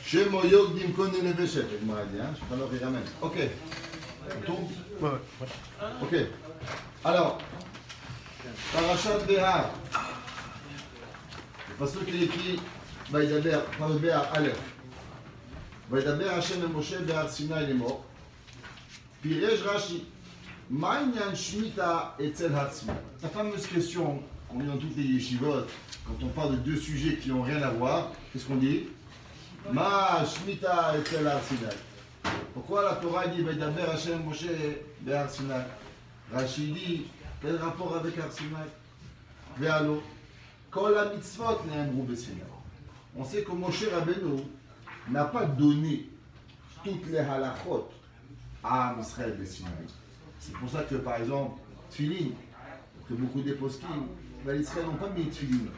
Shemo Yogdim Kone Leveshet, il m'a dit, hein, je prends l'heure et ramène. Ok. On tourne? Ouais. Ok. Alors, Parashat Behar. Le passage qui est écrit, Vaïdaber, par le Behar Aleph. Vaïdaber Hashem et Moshe Behar Sinai les morts. Pirej Rashi. Ma'inyan Shmita Etzel Har Sinai. La fameuse question qu'on dit dans toutes les yeshivot, quand on parle de deux sujets qui n'ont rien à voir, qu'est-ce qu'on dit? Ma Shmita Etzel Har Sinai. Pourquoi la Torah dit Vaïdaber Hashem Moshe Behar Sinai? Rashi dit quel rapport avec Har Sinai? Ve'alo Kol ha-mitzvot ne'amru beSinai. On sait que Moshe Rabbeinu n'a pas donné toutes les halachot à Israël beSinai. C'est pour ça que par exemple, Tfilin, que beaucoup des poskim, les Israël n'ont pas mis de Tfilin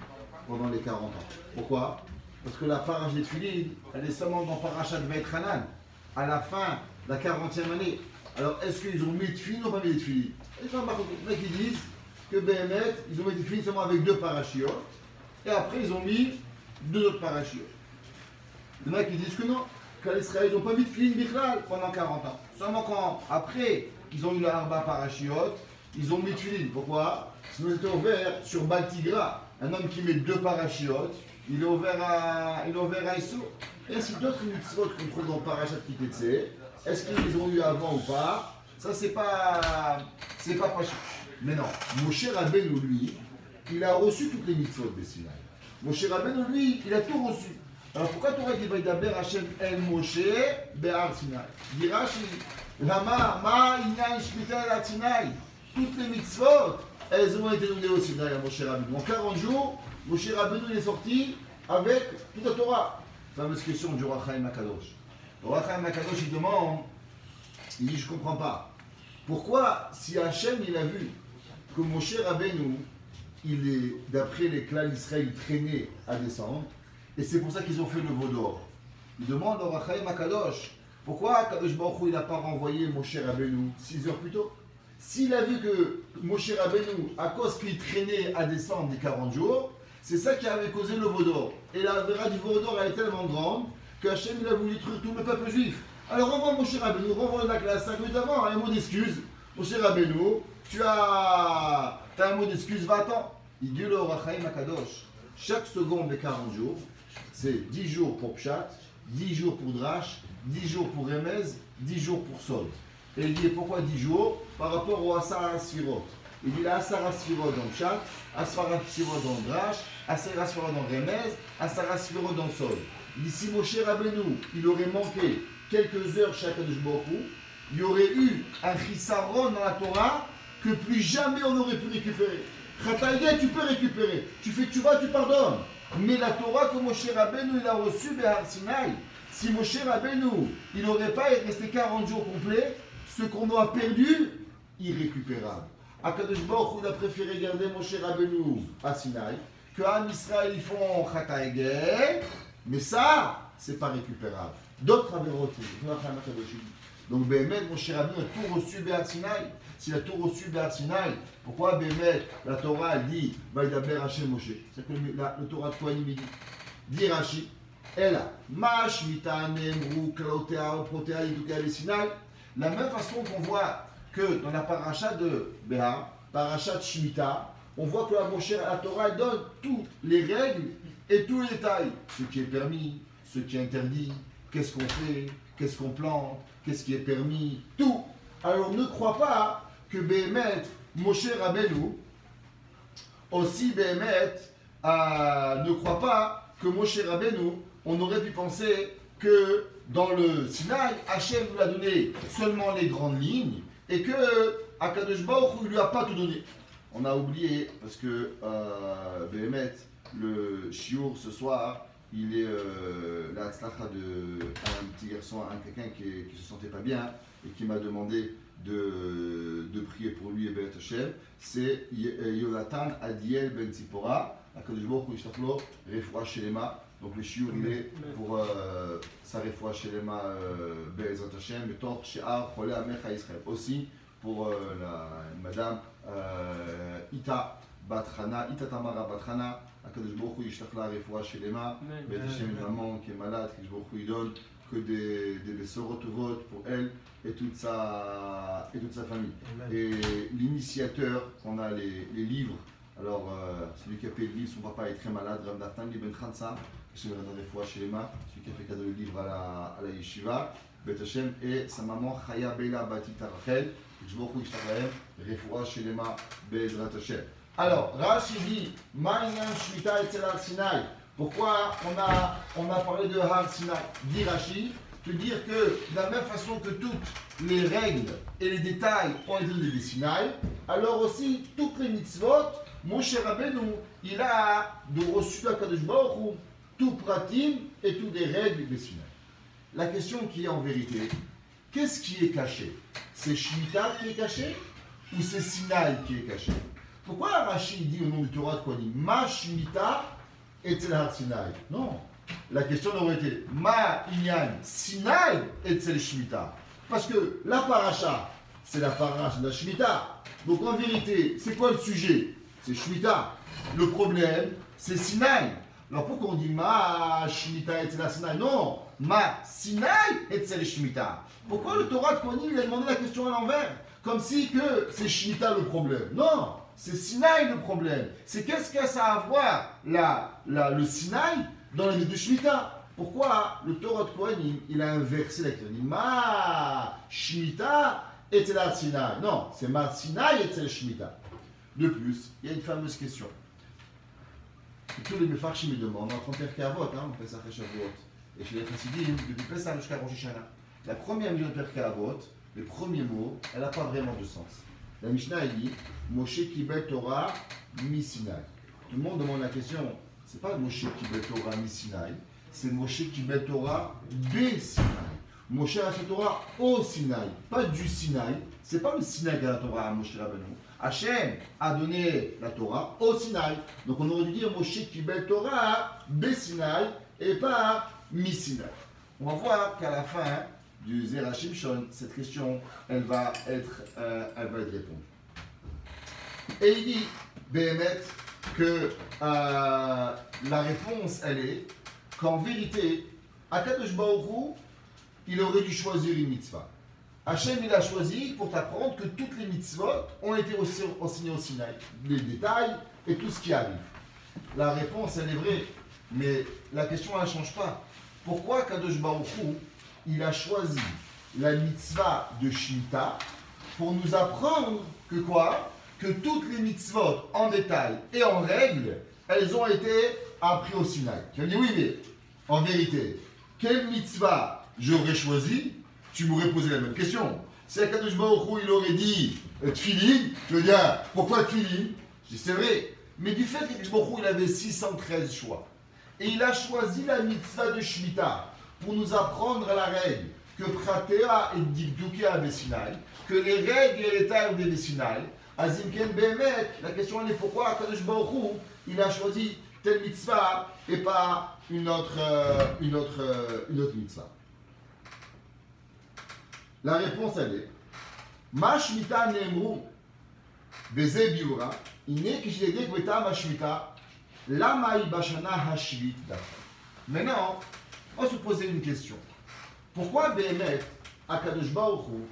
pendant les 40 ans. Pourquoi? Parce que la parache des Tfilin, elle est seulement dans Parashat Veit Hanan, à la fin de la 40e année. Alors est-ce qu'ils ont mis de Tfilin ou pas mis de Tfilin? Les gens qui disent que Béhémet, ils ont mis des Tfilin seulement avec 2 parachiotes, et après ils ont mis 2 autres parachiotes. Il y en a qui disent que non, qu'à l'Israël, ils n'ont pas mis de Tfilin Bichlal pendant 40 ans. Seulement quand, après qu'ils ont eu le Arba parachiotes, ils ont mis de Tfilin. Pourquoi? Sinon ils étaient ouverts sur Baltigra. Un homme qui met 2 parachiotes, il est ouvert à Issou. Et ainsi d'autres mitzvot qu'on trouve dans Parashat Kitetse, est-ce qu'ils les ont eu avant ou pas? Ça c'est pas Pachut. Mais non, Moshe Rabbeinu lui, il a reçu toutes les mitzvot de Sinai. Moshe Rabbeinu lui, il a tout reçu. Alors pourquoi Torah dit Vaïdaber Hashem El Moshe Behar Sinai? Dit Rashi, Lama Ma Inyan Shmita El Sinai. Toutes les mitzvot, elles ont été données au Sinai à Moshe Rabbeinu. En 40 jours, Moshe Rabbeinu est sorti avec toute la Torah. Fameuse question du Roi Chaim Akadosh. Le Roi Chaim Akadosh il demande, il dit je ne comprends pas. Pourquoi si Hachem il a vu que Moshe Rabbeinu, il est, d'après les clans d'Israël, il traînait à descendre, et c'est pour ça qu'ils ont fait le veau d'or. Il demande au Roi Chaim Akadosh, pourquoi Kadosh Baruch Hu il n'a pas renvoyé Moshe Rabbeinu 6 heures plus tôt? S'il a vu que Moshe Rabbeinu, à cause qu'il traînait à descendre des 40 jours, c'est ça qui avait causé le veau d'or. Et la vera du veau d'or elle est tellement grande que Hachem il a voulu détruire tout le peuple juif. Alors renvoie Moshe Rabbeinu, renvoie la classe 5 minutes avant, un mot d'excuse. Moshe Rabbeinu, tu as un mot d'excuse, va-t'en. Il dit le Roi Chaim Akadosh, chaque seconde des 40 jours, c'est 10 jours pour Pshat, 10 jours pour Drash, 10 jours pour Remez, 10 jours pour Sod. Et il dit pourquoi 10 jours? Par rapport au Asara Sfirot. Il dit la Asara Sfirot dans Pshat, Asara Sfirot dans Drash, Asara Sfirot dans Remez, Asara Sfirot dans Sod. Il dit si Moshe Rabbeinu, il aurait manqué quelques heures chaque Kadosh Baruch Hu, il y aurait eu un chisaron dans la Torah que plus jamais on n'aurait pu récupérer. Chataïdé, tu peux récupérer. Tu fais tu vas, tu pardonnes. Mais la Torah que Moshe Rabbeinu il a reçue Behar Sinai, si Moshe Rabbeinu il n'aurait pas resté 40 jours complets, ce qu'on a perdu, irrécupérable. Akadosh Baruch Hu a préféré garder Moshe Rabbeinu à Sinai, que Am Israël ils font Chataïdé, mais ça, c'est pas récupérable. D'autres avaient reçu. Donc, Béhémet, Moshe Rabbeinu a tout reçu Behar Sinai. S'il a tout reçu Behar Sinai, pourquoi Béhémet, la Torah, elle dit Vaïdaber Hashem Moshe? C'est que le Torah de Kohanim dit. Dit Rashi, Ela, Ma Shmita Nemru Klaotea Protea Yidukea Sinai. La même façon qu'on voit que dans la paracha de Behar, paracha de Shmita, on voit que la Torah elle donne toutes les règles et tous les détails. Ce qui est permis, ce qui est interdit, qu'est-ce qu'on fait, qu'est-ce qu'on plante, qu'est-ce qui est permis, tout. Alors ne crois pas que Béhémet, Moshe Rabbeinu, aussi Béhémet, ne crois pas que Moshe Rabbeinu, on aurait pu penser que dans le Sinaï, Hachem lui a donné seulement les grandes lignes et que Akadosh Baruch Hu lui a pas tout donné. On a oublié, parce que Béhémet, le chiour ce soir, il est la tzlacha d'un petit garçon, quelqu'un qui ne se sentait pas bien et qui m'a demandé de prier pour lui et Beit Hashem. C'est Yonatan Adiel Ben Tzipora, Akadosh Baruch Hu yishlach lo refoua shelema. Donc le chiour il est pour sa refoua shelema Be'ezrat Hashem, Betor She'ar Cholei Amecha Israël. Aussi pour la madame Ita Batrana, Itatamara Batrana, Akadosh Baruch Hu yishlach la refoua shelema, B'ez Hashem, une maman qui est malade, que Baruch Hu lui donne que des sorotovot pour elle et toute sa famille. Amen. Et l'initiateur, on a les livres. Alors, celui qui a payé le livre, son papa est très malade, Rav Nathan Ben Khansa, celui qui a fait cadeau le livre à la yeshiva, Bet Hashem, et sa maman Chaya Bela Batita Rachel, Refoua Shelema Be'ezrat Hashem. Alors, Rashi dit, Ma'inyan Shmita Etzel Har Sinai. Pourquoi on a parlé de Har Sinai? Dit Rashi, te dire que de la même façon que toutes les règles et les détails ont été donnés des Sinaï, alors aussi toutes les mitzvot, Moshe Rabbeinu, il a reçu la Kadosh Baruch Hu, tout pratim et toutes les règles des Sinaï. La question qui est en vérité, qu'est-ce qui est caché? C'est Shemitah qui est caché ou c'est Sinaï qui est caché? Pourquoi Rashi dit au nom du Torah de Kohanim, Ma Shemitah Etzel Har Sinai? Non. La question aurait été Ma Inyan Sinai Etzel Shemitah. Parce que la paracha, c'est la paracha de la Shemitah. Donc en vérité, c'est quoi le sujet? C'est Shemitah. Le problème, c'est Sinai. Alors pourquoi on dit Ma Shemitah Etzel Sinai? Non. Ma Sinai Etzel Shemitah. Pourquoi le Torah de Kohanim lui a demandé la question à l'envers? Comme si que c'est Shemitah le problème. Non. C'est Sinaï le problème. C'est qu'est-ce que ça a à voir le Sinaï dans la de Shemitah? Pourquoi le Torah de Kohanim, il a inversé la question? Il dit Ma Shemitah Etzel Har Sinai. Non, c'est Ma Sinai Etzel Shemitah. De plus, il y a une fameuse question. Et tous les Mefarshim me demandent, entre Pirkei Avot, on fait ça après Shavuot, et chez les Chassidim, depuis Pessah jusqu'à Rosh Hashanah. La première mise de Pirkei Avot, le premier mot, elle n'a pas vraiment de sens. La Mishnah dit Moshe Kibel Torah mi Sinai. Tout le monde demande la question, c'est pas Moshe Kibel Torah mi Sinai, c'est Moshe Kibel Torah be Sinai. Moshe a fait Torah au Sinaï, pas du Sinaï. C'est pas le Sinaï qui a la Torah à Moshe Rabbeinu. Hachem a donné la Torah au Sinaï. Donc on aurait dû dire Moshe Kibel Torah be Sinai et pas mi Sinai. On va voir qu'à la fin du Zera Shimshon, cette question, elle va être répondue. Et il dit, Béhémet, que la réponse, elle est qu'en vérité, Akadosh Baruch Hu, il aurait dû choisir une mitzvah. Hachem, il a choisi pour t'apprendre que toutes les mitzvot ont été enseignées au Sinaï, les détails et tout ce qui arrive. La réponse, elle est vraie, mais la question, elle ne change pas. Pourquoi Akadosh Baruch Hu, il a choisi la mitzvah de Shemitah pour nous apprendre que quoi? Que toutes les mitzvot en détail et en règle, elles ont été apprises au Sinaï. Tu vas me dire, oui, mais en vérité, quelle mitzvah j'aurais choisi? Tu m'aurais posé la même question. Si Akadosh Baruch Hu, il aurait dit Tfilin, je veux dire, pourquoi Tfilin? Je dis, c'est vrai. Mais du fait qu'Akadosh Baruch Hu, il avait 613 choix. Et il a choisi la mitzvah de Shemitah pour nous apprendre la règle que Pratea et Dikdoukia à Sinaï, que les règles et les tailles des Sinaï, Azimken Behemet, la question est pourquoi Akadosh Baruch Hu, il a choisi telle mitzvah et pas une autre mitzvah. La réponse elle est Ma Shemitah Neemru Beze Biura, Ine Kishidek Beta Ma Shemitah, Lama Bashana Hashvit Daf. Maintenant, on va se poser une question. Pourquoi Béhémet, Akadosh Baruch Hu,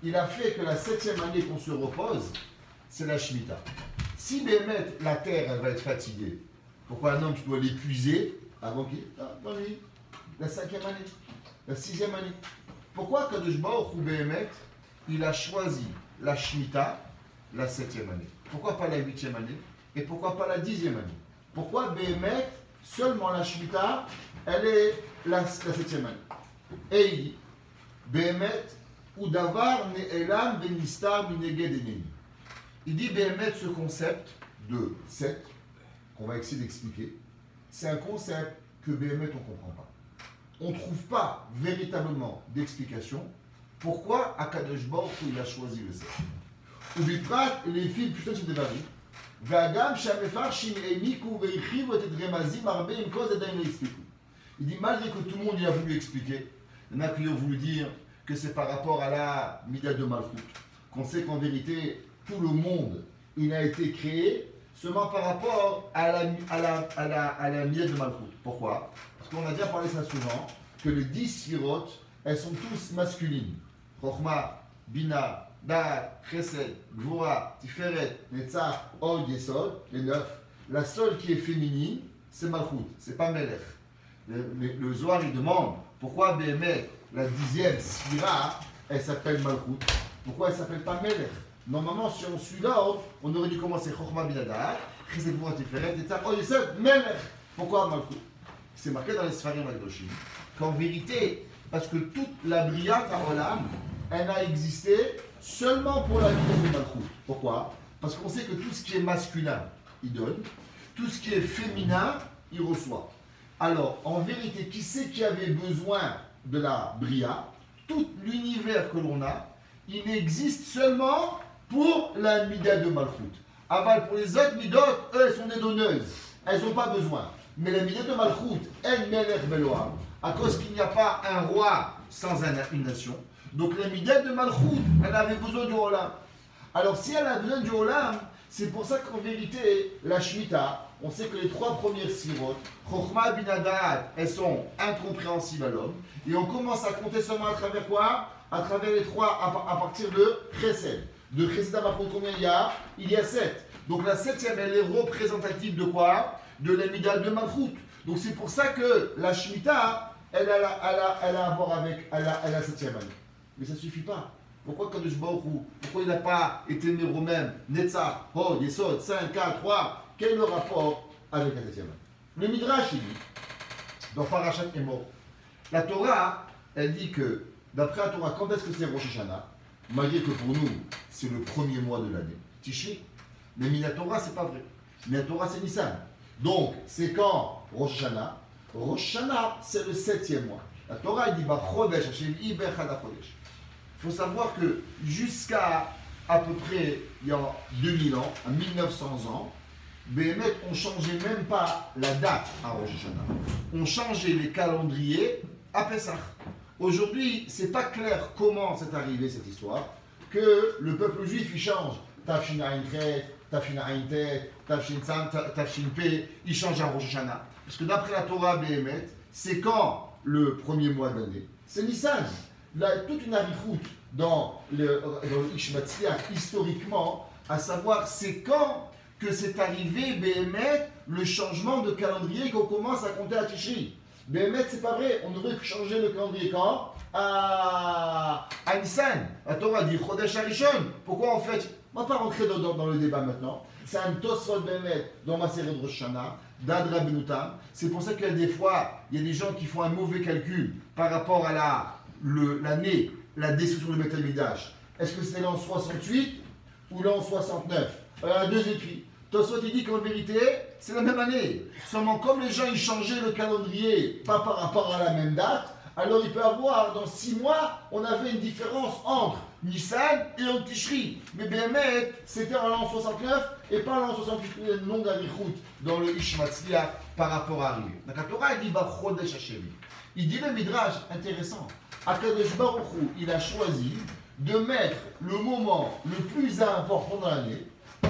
il a fait que la 7e année qu'on se repose, c'est la Shemitah? Si Béhémet, la terre, elle va être fatiguée, pourquoi un homme, tu dois l'épuiser avant qu'il... Non, lui, la 5e année, la 6e année. Pourquoi Akadosh Baruch Hu, Béhémet, il a choisi la Shemitah, la 7e année? Pourquoi pas la 8e année? Et pourquoi pas la 10e année? Pourquoi Béhémet, seulement la Shemitah, elle est la 7e année? Et il dit, Béhémet, ou davar ne'elam benistar mineged eneni. Il dit, Béhémet, ce concept de 7, qu'on va essayer d'expliquer, c'est un concept que Béhémet, on ne comprend pas. On ne trouve pas véritablement d'explication pourquoi Akadosh Baruch Hu, il a choisi le 7. Ou biprat, les filles, putain, c'est des varis. Vagam, shamefarshim, emiku, veichiv, et remazim, arbe, une cause, et d'ailleurs, il dit, malgré que tout le monde y a voulu expliquer, il y en a qui ont voulu dire que c'est par rapport à la Midah de Malchut, qu'on sait qu'en vérité, tout le monde, il a été créé seulement par rapport à la miette de Malchut. Pourquoi? Parce qu'on a déjà parlé ça souvent, que les 10 sphirotes, elles sont tous masculines. Chokhma, Bina, Da'at, Chesed, Gvura, Tiferet, Netzach, Od, Yesod, les 9. La seule qui est féminine, c'est Malchut, c'est pas Melech. Le Zohar, il demande pourquoi Béhémet, la 10e Sphira, elle s'appelle Malchut. Pourquoi elle s'appelle pas Melech? Normalement, si on suit l'ordre, on aurait dû commencer Chokhma, Bina, Da'at, Chesed, Gvura, Tiferet, Netzach, Od, Yesod, Melech. Pourquoi Malchut? C'est marqué dans les Sfarim Agdoshim qu'en vérité, parce que toute la Briat Ha'olam, elle a existé seulement pour la vie de Malchut. Pourquoi? Parce qu'on sait que tout ce qui est masculin, il donne, tout ce qui est féminin, il reçoit. Alors, en vérité, qui c'est qui avait besoin de la Bria? Tout l'univers que l'on a, il existe seulement pour la Mida de Malchut. Aval, pour les autres Midot, eux, elles sont des donneuses. Elles n'ont pas besoin. Mais la Mida de Malchut, elle Melech Beloam, à cause qu'il n'y a pas un roi sans une nation. Donc la Mida de Malchut, elle avait besoin du Olam. Alors si elle a besoin du Olam, c'est pour ça qu'en vérité, la Shemitah, on sait que les 3 premières sirotes, Chokhma, Bina, Da'at, elles sont incompréhensibles à l'homme. Et on commence à compter seulement à travers quoi? À travers les 3 à partir de Chesed. De Chesed à Malchut, combien il y a? Il y a 7. Donc la 7e, elle est représentative de quoi? De la Mida de Malchut. Donc c'est pour ça que la Shemitah, elle a à voir avec la 7e année. Mais ça ne suffit pas. Pourquoi Kadosh Baruch Hu, pourquoi il n'a pas été Méromem, Netzach, Hod, Yesod, 5, 4, 3? Quel est le rapport avec la 7e année? Le Midrash, il dit, dans Parashat Emor, la Torah, elle dit que, d'après la Torah, quand est-ce que c'est Rosh Hashanah? Malgré que pour nous, c'est le premier mois de l'année. Tishri. Mais Minatora, c'est pas vrai. Minatora, c'est Nissan. Donc, c'est quand Rosh Hashanah? Rosh Hashanah, c'est le 7e mois. La Torah, elle dit, Chodesh, Hashem, Iber Chada Chodesh. Il faut savoir que jusqu'à à peu près, il y a 2000 ans, à 1900 ans, Béhémet, on ne changeait même pas la date à Rosh Hashanah. On changeait les calendriers à Pessah. Aujourd'hui, c'est pas clair comment c'est arrivé cette histoire, que le peuple juif, il change. Tafshin Ayin Chet, Tafshin Ayin Tet, Tafshin Tzam, Tafshin Pe, il change à Rosh Hashanah. Parce que d'après la Torah Béhémet, c'est quand le premier mois de l'année? C'est Nissan. Là, toute une arichout dans le Ish Matzliach, historiquement, à savoir c'est quand que c'est arrivé, Béhémet, le changement de calendrier qu'on commence à compter à Tishri. Béhémet, c'est pas vrai, on aurait changer le calendrier quand? À Nissan. La Torah dit Chodesh Harishon. Pourquoi en fait? On ne va pas rentrer dans le débat maintenant. C'est un Tosfot Béhémet dans ma série de Rosh Hashanah, d'Ad Rabbeinu Tam. C'est pour ça qu'il y a des fois, il y a des gens qui font un mauvais calcul par rapport à l'année, la destruction du Beth Amikdash. Est-ce que c'est l'an 68 ou l'an 69? Il y a 2 écrits. Tosfot il dit qu'en vérité, c'est la même année. Seulement comme les gens ils changeaient le calendrier, pas par rapport à la même date, alors il peut avoir, dans 6 mois, on avait une différence entre Nissan et Yom Tishri. Mais Béhémet, c'était en l'an 69 et pas en l'an 68. Il y a une longue arichout dans le Ish Matzliach par rapport à Ariel. Donc la Torah dit Chodesh Hashem. Il dit le Midrash, intéressant. Akadosh Baruch Hu, il a choisi de mettre le moment le plus important dans l'année,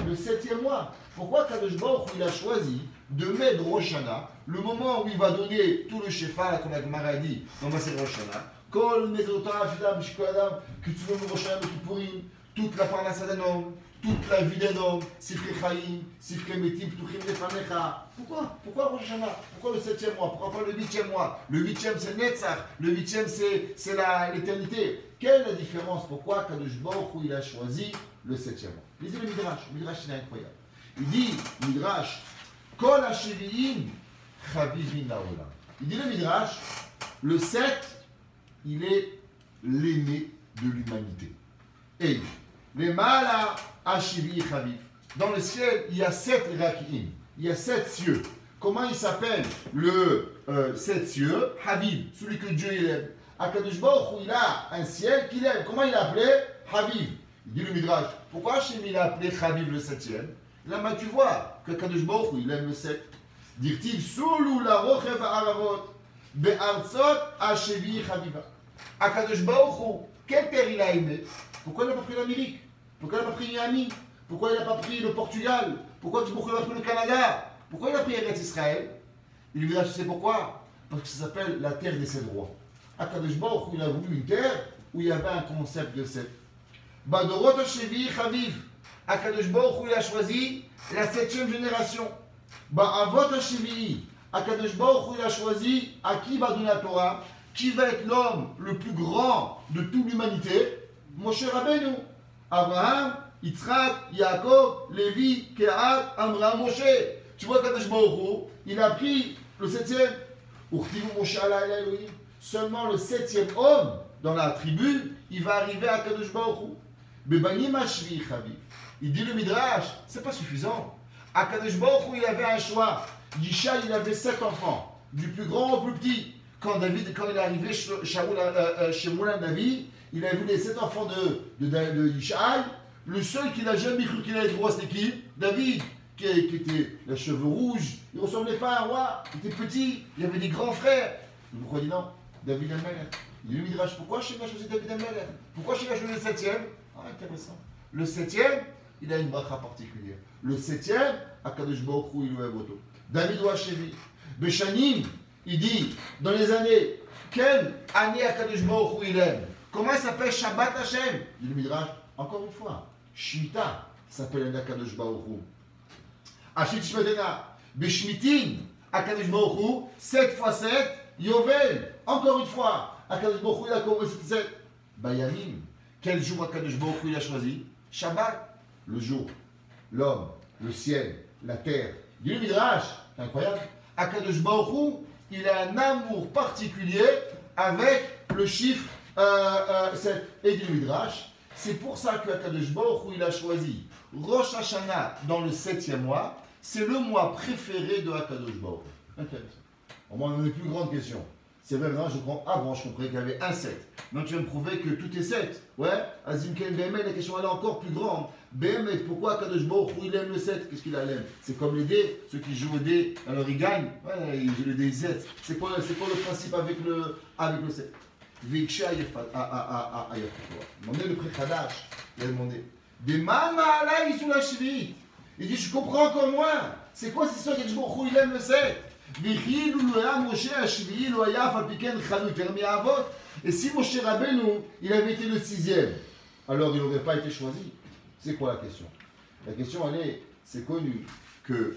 le 7e mois. Pourquoi Kadosh Baruch Hu, il a choisi de mettre Rosh Hashanah, le moment où il va donner tout le Shefa, comme la Gemara a dit, dans ma série Rosh Hashanah, Kol Mezotam, Fidam, Shikoladam, Kitsunom Rosh Hashanah, Kippurim, toute la parnassa d'un homme, toute la vie d'un homme, Sifre Chaim, Sifre Metim, Ptuchim Lefanecha. Pourquoi Rosh Hashanah? Pourquoi le 7e mois? Pourquoi pas le 8e mois? Le 8e c'est Netzach, le 8e c'est l'éternité. Quelle est la différence? Pourquoi Kadosh Baruch Hu, il a choisi le 7e mois? Lisez le Midrash, il est incroyable. Il dit, Midrash, Kol HaShevi'im Chavivin Laolam. Il dit le Midrash, le 7, il est l'aîné de l'humanité. Et les Mala HaShevi'i Chaviv. Dans le ciel, il y a 7 Raki'im. Il y a 7 cieux. Comment il s'appelle le 7 cieux? Haviv, celui que Dieu aime. Akadosh Baruch Hu, il a un ciel qu'il aime. Comment il l'a appelé? Haviv. Il dit le Midrash, pourquoi Hachem il a appelé Chaviv le 7e? Là, tu vois que Kadosh Baruch Hu, il aime le 7. Dit-il, Soulou la rochev ha'aravot, be'artzot ha'shevi chaviva. Akadosh Baruch Hu, quel terre il a aimé? Pourquoi il n'a pas pris l'Amérique? Pourquoi il n'a pas pris Miami? Pourquoi il n'a pas pris le Portugal? Pourquoi il a pris le Canada? Pourquoi il a pris Eretz Israël? Il lui dit, tu sais pourquoi? Parce que ça s'appelle la terre des 7 rois. Akadosh Baruch Hu, il a voulu une terre où il y avait un concept de 7. Badorot Shevi Chaviv. Akadosh Baruch Hu, il a choisi la 7e génération. Ba'avot Shevi. Akadosh Baruch Hu, il a choisi à qui va donner la Torah, qui va être l'homme le plus grand de toute l'humanité. Moshe Rabbeinu. Abraham, Yitzhak, Yaakov, Lévi, Kehat, Amram, Moshe. Tu vois qu'Akadosh Baruch Hu, il a pris le 7e. Urtivu Moshe ala Elohim. Seulement le 7e homme dans la tribu, il va arriver à Akadosh Baruch Hu. Bebanim Ashvi Chaviv. Il dit le Midrash, c'est pas suffisant. Akadosh Baruch Hu, il avait un choix. Yishai, il avait 7 enfants, du plus grand au plus petit. Quand il est arrivé chez Moulin David, il a vu les 7 enfants de Yishai. Le seul qui n'a jamais cru qu'il allait être roi, c'était qui? David, qui était les cheveux rouges. Il ne ressemblait pas à un roi, il était petit, il avait des grands frères. Pourquoi il dit non? David Amelech. Il dit le Midrash, pourquoi Hachem a choisi David Amelech? Pourquoi Hachem a choisi le 7e? Ah, intéressant. Le 7e, il a une bracha particulière. Le 7e, Akadosh Baruch Hu, il est voto. David Ouachevi. Beshanim, il dit, dans les années, quelle année Akadosh Baruch Hu il aime? Comment il s'appelle Shabbat Hashem? Il dit le Midrash, encore une fois, Shemitah s'appelle un Akadosh Baruch Hu. Ashit Shmedena, Beshmitin, Akadosh Baruch Hu, 7 x 7, Yovel, encore une fois, Akadosh Baruch Hu, il a commencé 7. Bayamim, quel jour Akadosh Baruch Hu, il a choisi? Shabbat, le jour, l'homme, le ciel, la terre. Il dit le Midrash, c'est incroyable. Akadosh Baruch Hu, il a un amour particulier avec le chiffre 7. Et dit le Midrash, c'est pour ça que Akadosh Baruch Hu, il a choisi Rosh Hashanah dans le 7e mois. C'est le mois préféré de Akadosh Baruch Hu. Intéressant. Au moins, on a une plus grande question. C'est vrai, maintenant, avant, je comprenais qu'il y avait un 7. Maintenant, tu vas me prouver que tout est 7. Ouais, Azimken BML, la question elle est encore plus grande. BML, pourquoi Akadosh Baruch Hu, il aime le 7? Qu'est-ce qu'il aime? C'est comme les dés, ceux qui jouent au dé, alors ils gagnent. Ouais, ils jouent le dé Z. C'est quoi le principe avec le 7? Veksha Ayafat. Demandez le pré-Khadash. Il a demandé. Des Mama Alay sous la cheville. Il dit, je comprends encore moins. C'est quoi cette histoire qu'Akadosh Baruch Hu, il aime le 7? Et si Moshe Rabbeinu, il avait été le 6e, alors il n'aurait pas été choisi. C'est quoi la question? La question, elle est, c'est connu que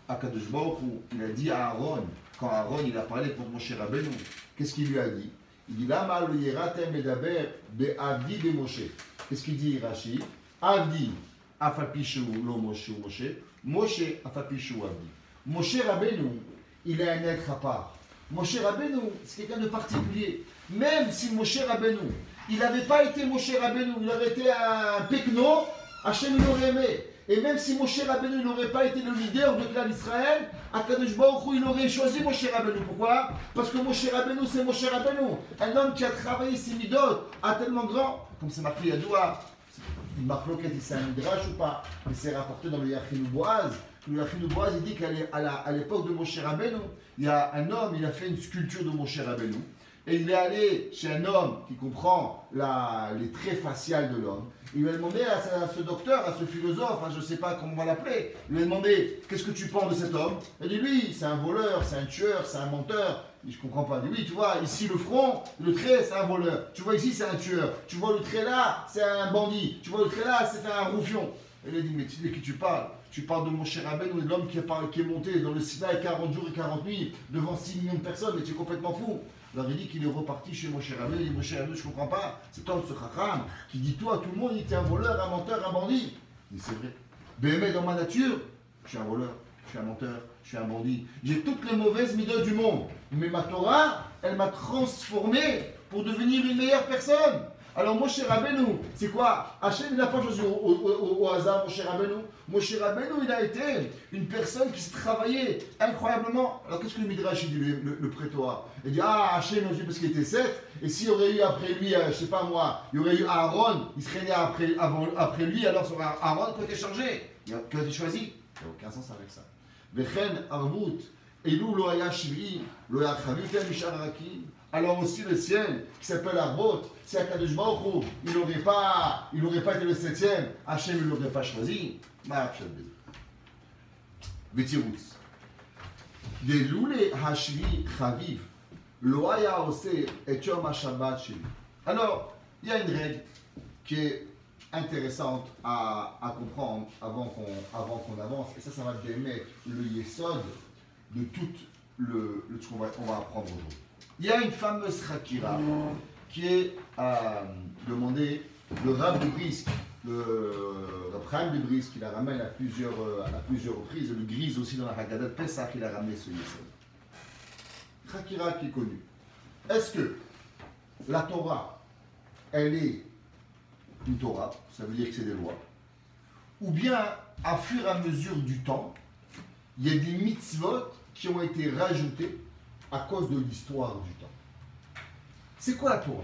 Akadosh Baruch Hu, il a dit à Aaron, quand Aaron il a parlé pour Moshe Rabbeinu, qu'est-ce qu'il lui a dit? Il dit, Lama lo yeratem medaber be'avdi be Moshe. Qu'est-ce qu'il dit Rashi? Avdi afapishu lo Moshe ou Moshe, Moshe afapishu avdi. Moshe Rabbeinu, il est un être à part. Moshe Rabbeinu, c'est quelqu'un de particulier. Même si Moshe Rabbeinu, il n'avait pas été Moshe Rabbeinu, il aurait été un pekno, Hachem l'aurait aimé. Et même si Moshe Rabbeinu n'aurait pas été le leader de clan d'Israël, Akadosh Baruch Hu, il aurait choisi Moshe Rabbeinu. Pourquoi? Parce que Moshe Rabbeinu, c'est Moshe Rabbeinu. Un homme qui a travaillé ses midot à tellement grand, comme c'est marqué à Doua, une marloquette, c'est un midrash ou pas? Mais c'est rapporté dans le Yachinu Boaz. Le Yachinu Boaz, il dit qu'à l'époque de Moshe Rabbeinu, il y a un homme, il a fait une sculpture de Moshe Rabbeinu. Et il est allé chez un homme qui comprend les traits faciaux de l'homme. Il lui a demandé à ce docteur, à ce philosophe, je ne sais pas comment on va l'appeler, il lui a demandé, qu'est-ce que tu penses de cet homme? Il dit, lui, c'est un voleur, c'est un tueur, c'est un menteur. Il dit, je ne comprends pas. Il dit, oui, tu vois, ici le front, le trait, c'est un voleur. Tu vois, ici, c'est un tueur. Tu vois, le trait là, c'est un bandit. Tu vois, le trait là, c'est un roufion. Il a dit, mais tu sais de qui tu parles? Tu parles de Moshe Rabbeinu, de l'homme qui est monté dans le Sinaï 40 jours et 40 nuits devant 6 millions de personnes, mais tu es complètement fou. Alors il dit qu'il est reparti chez Moshe Rabbeinu. Il dit, Moshe Rabbeinu, je ne comprends pas. Cet homme, ce chacham, qui dit toi à tout le monde, il était un voleur, un menteur, un bandit. Il dit, c'est vrai. BME dans ma nature, je suis un voleur, je suis un menteur, je suis un bandit. J'ai toutes les mauvaises midotes du monde. Mais ma Torah, elle m'a transformé pour devenir une meilleure personne. Alors Moshe Rabbeinu, c'est quoi? Hachem, il n'a pas choisi au hasard Moshe Rabbeinu. Moshe Rabbeinu, il a été une personne qui se travaillait incroyablement. Alors qu'est-ce que le Midrash dit, le prétoire? Il dit, Hachem, parce qu'il était 7, et s'il y aurait eu après lui, je ne sais pas moi, il y aurait eu Aaron, il serait né après lui, alors ça aurait Aaron qui a été changé, qui a été choisi. Il n'y a aucun sens avec ça. Vechen Arvut, Elou lo haya shiv'i, lo haya chavitem mishar rakim. Alors aussi le ciel, qui s'appelle Arbot, si Akadosh Baruch Hu, il n'aurait pas été le 7e, Hachem ne l'aurait pas choisi. ותירוץ. דלולי השביעי חביב, לא היה עושה את יום השבת שלי. Alors, il y a une règle qui est intéressante à comprendre avant qu'on avance, et ça va donner le yesod de tout ce qu'on va apprendre aujourd'hui. Il y a une fameuse Chakira qui est demandée, le Rav de Brisk, le Rav de Brisk, il a ramené à plusieurs reprises, le Grise aussi dans la Haggadah de Pesach, il a ramené ce yesod. Chakira qui est connue. Est-ce que la Torah, elle est une Torah, ça veut dire que c'est des lois, ou bien, à fur et à mesure du temps, il y a des mitzvot qui ont été rajoutés à cause de l'histoire du temps. C'est quoi la Torah?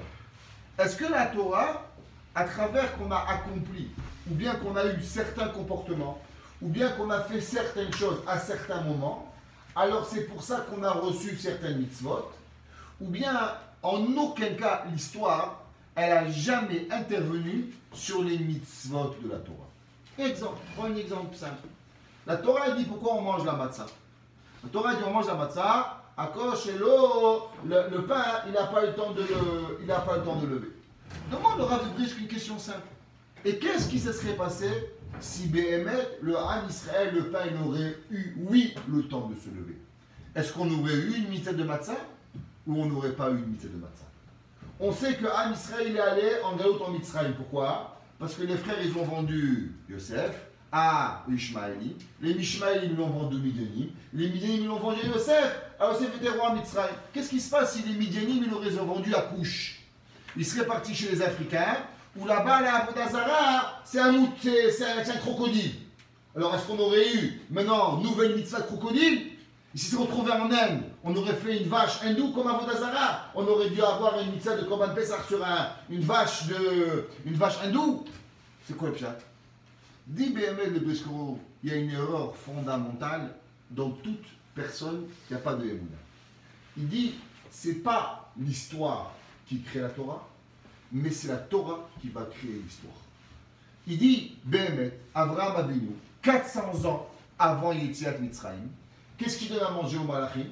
Est-ce que la Torah, à travers qu'on a accompli, ou bien qu'on a eu certains comportements, ou bien qu'on a fait certaines choses à certains moments, alors c'est pour ça qu'on a reçu certaines mitzvot, ou bien, en aucun cas, l'histoire, elle n'a jamais intervenu sur les mitzvot de la Torah. Exemple, prends un exemple simple. La Torah elle dit pourquoi on mange la matzah. La Torah dit on mange la matzah, à cause chez l'eau, le pain, il n'a pas eu le temps de lever. Demande le Rav de Brisk une question simple. Et qu'est-ce qui se serait passé si Béhémet, le Ham Israël, le pain, il aurait eu, oui, le temps de se lever? Est-ce qu'on aurait eu une mitzvah de matzah ou on n'aurait pas eu une mitzvah de matzah? On sait que Ham Israël il est allé en galoute en Mitzrayim. Pourquoi? Parce que les frères ils ont vendu Yosef à l'Ishmaéli. Les Ishmaélites ils l'ont vendu aux Midianim. Les Midianim ils l'ont vendu à Yosef. À Yosef était roi à Mitzrayim. Qu'est-ce qui se passe si les Midianim ils l'auraient vendu à Couche? Ils seraient partis chez les Africains, où là-bas la Avodah Zara c'est un crocodile. Alors est-ce qu'on aurait eu maintenant nouvelle mitzvah de crocodile? Il s'est retrouvé en Inde, on aurait fait une vache hindoue comme Avodah Zara. On aurait dû avoir une mitzvah de Korban Pesach sur une vache hindoue. C'est quoi le pshat? Dit BML de Briscoe, il y a une erreur fondamentale dans toute personne qui n'a pas de Emouna. Il dit, c'est pas l'histoire qui crée la Torah, mais c'est la Torah qui va créer l'histoire. Il dit, BML, Avraham Avinu, 400 ans avant Yetziat Mitzrayim, qu'est-ce qu'il donne à manger au Malachim?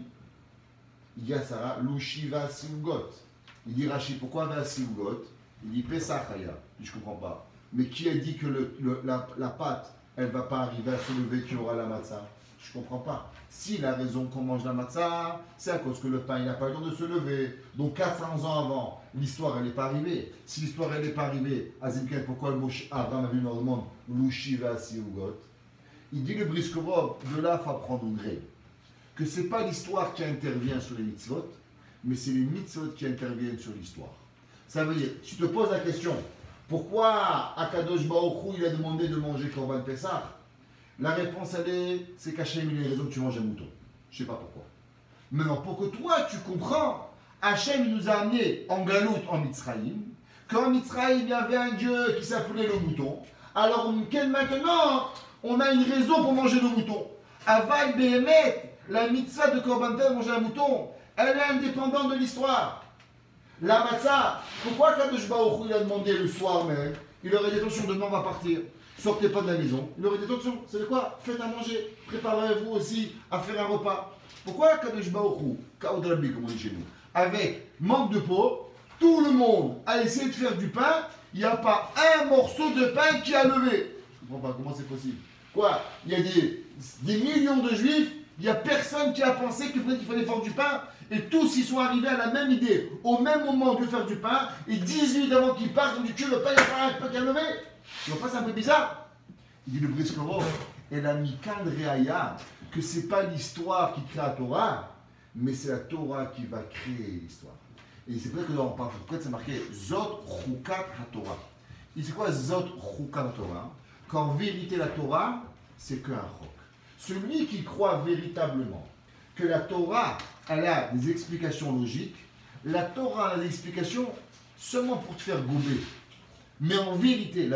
Il dit à Sarah, Lushiva Silgot. Il dit Rashi, pourquoi va Silgot? Il dit Pesach Haya. Je ne comprends pas. Mais qui a dit que la pâte, elle ne va pas arriver à se lever, qu'il y aura la matzah? Je ne comprends pas. Si la raison qu'on mange la matzah, c'est à cause que le pain, il n'a pas eu le temps de se lever. Donc 400 ans avant, l'histoire, elle n'est pas arrivée. Si l'histoire, elle n'est pas arrivée, Azimken, pourquoi le Moshe Abraham a vu dans le monde Lushiva Silgot? Il dit le Briscoe, de là, il faut apprendre une règle. Que ce n'est pas l'histoire qui intervient sur les mitzvot, mais c'est les mitzvot qui interviennent sur l'histoire. Ça veut dire, tu te poses la question, pourquoi Akadosh Baruch Hu, il a demandé de manger Korban Pesach? La réponse, c'est qu'Hachem, il a raison que tu manges un mouton. Je ne sais pas pourquoi. Maintenant, pour que toi, tu comprends, Hachem, il nous a amenés en galoute en Mitzrayim, qu'en Mitzrayim, il y avait un Dieu qui s'appelait le mouton. Alors, maintenant, on a une raison pour manger le mouton. Aval Behemet, la mitzvah de Korban Pesach, manger un mouton, elle est indépendante de l'histoire. La matzah, pourquoi Kadosh Baruch Hu il a demandé le soir même? Il aurait dit attention, demain on va partir, sortez pas de la maison. Il aurait dit attention, c'est quoi? Faites à manger, préparez-vous aussi à faire un repas. Pourquoi Kadosh Baruch Hu, Kaodrabi comme on dit chez nous, avec manque de peau, tout le monde a essayé de faire du pain, il n'y a pas un morceau de pain qui a levé. Je ne comprends pas, comment c'est possible? Quoi? Il y a des millions de juifs. Il n'y a personne qui a pensé qu'il fallait faire du pain, et tous ils sont arrivés à la même idée, au même moment de faire du pain, et 18 avant qu'ils partent, ils ont dit que le pain, il n'y a pas un peu qu'à lever. Tu vois pas, c'est un peu bizarre? Il dit le Briscoe, elle a mis Kandreaya, que ce n'est pas l'histoire qui crée la Torah, mais c'est la Torah qui va créer l'histoire. Et c'est pour ça que dans le Parfait, c'est marqué Zot Chukat HaTorah. Et c'est quoi Zot Chukat HaTorah? Qu'en vérité, la Torah, c'est qu'un chok. Celui qui croit véritablement que la Torah, elle a des explications logiques, la Torah a des explications seulement pour te faire gober. Mais en vérité,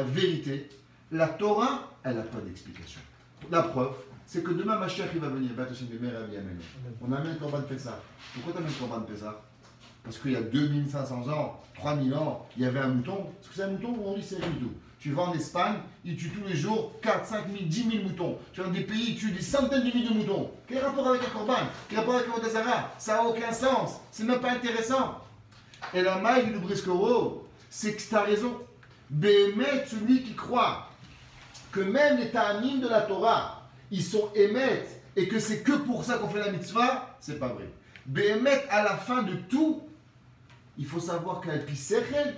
la Torah, elle n'a pas d'explication. La preuve, c'est que demain, Mashiach, il va venir. On amène Korban Pesach. Pourquoi tu amènes Korban Pesach? Parce qu'il y a 2500 ans, 3000 ans, il y avait un mouton. Est-ce que c'est un mouton ou on dit c'est un mouton? Tu vas en Espagne, ils tuent tous les jours 4, 5 000, 10 000 moutons. Tu vas dans des pays, ils tuent des centaines de milliers de moutons. Quel rapport avec un corban? Quel rapport avec un Vodazara? Ça n'a aucun sens. C'est même pas intéressant. Et la maille du Briskoro, c'est que tu as raison. Béhémet, celui qui croit que même les ta'amim de la Torah, ils sont émettes et que c'est que pour ça qu'on fait la mitzvah, c'est pas vrai. Béhémet, à la fin de tout, il faut savoir qu'à Pisechel,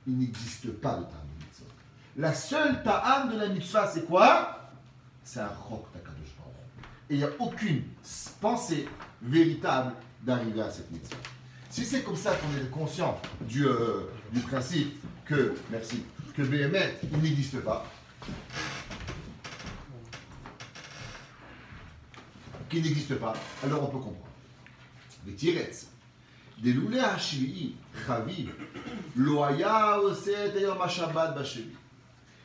il n'existe pas de ta'am de mitzvah. La seule ta'am de la mitzvah, c'est quoi? C'est un chok d'Akadosh Baruch Hu. Et il n'y a aucune pensée véritable d'arriver à cette mitzvah. Si c'est comme ça qu'on est conscient du principe que, merci, que Béhémet, il n'existe pas, qu'il n'existe pas, alors on peut comprendre. Les tiretz, des loulé hashvi'i, chaviv, lo haya oset yom ha-shabbat b'shvi.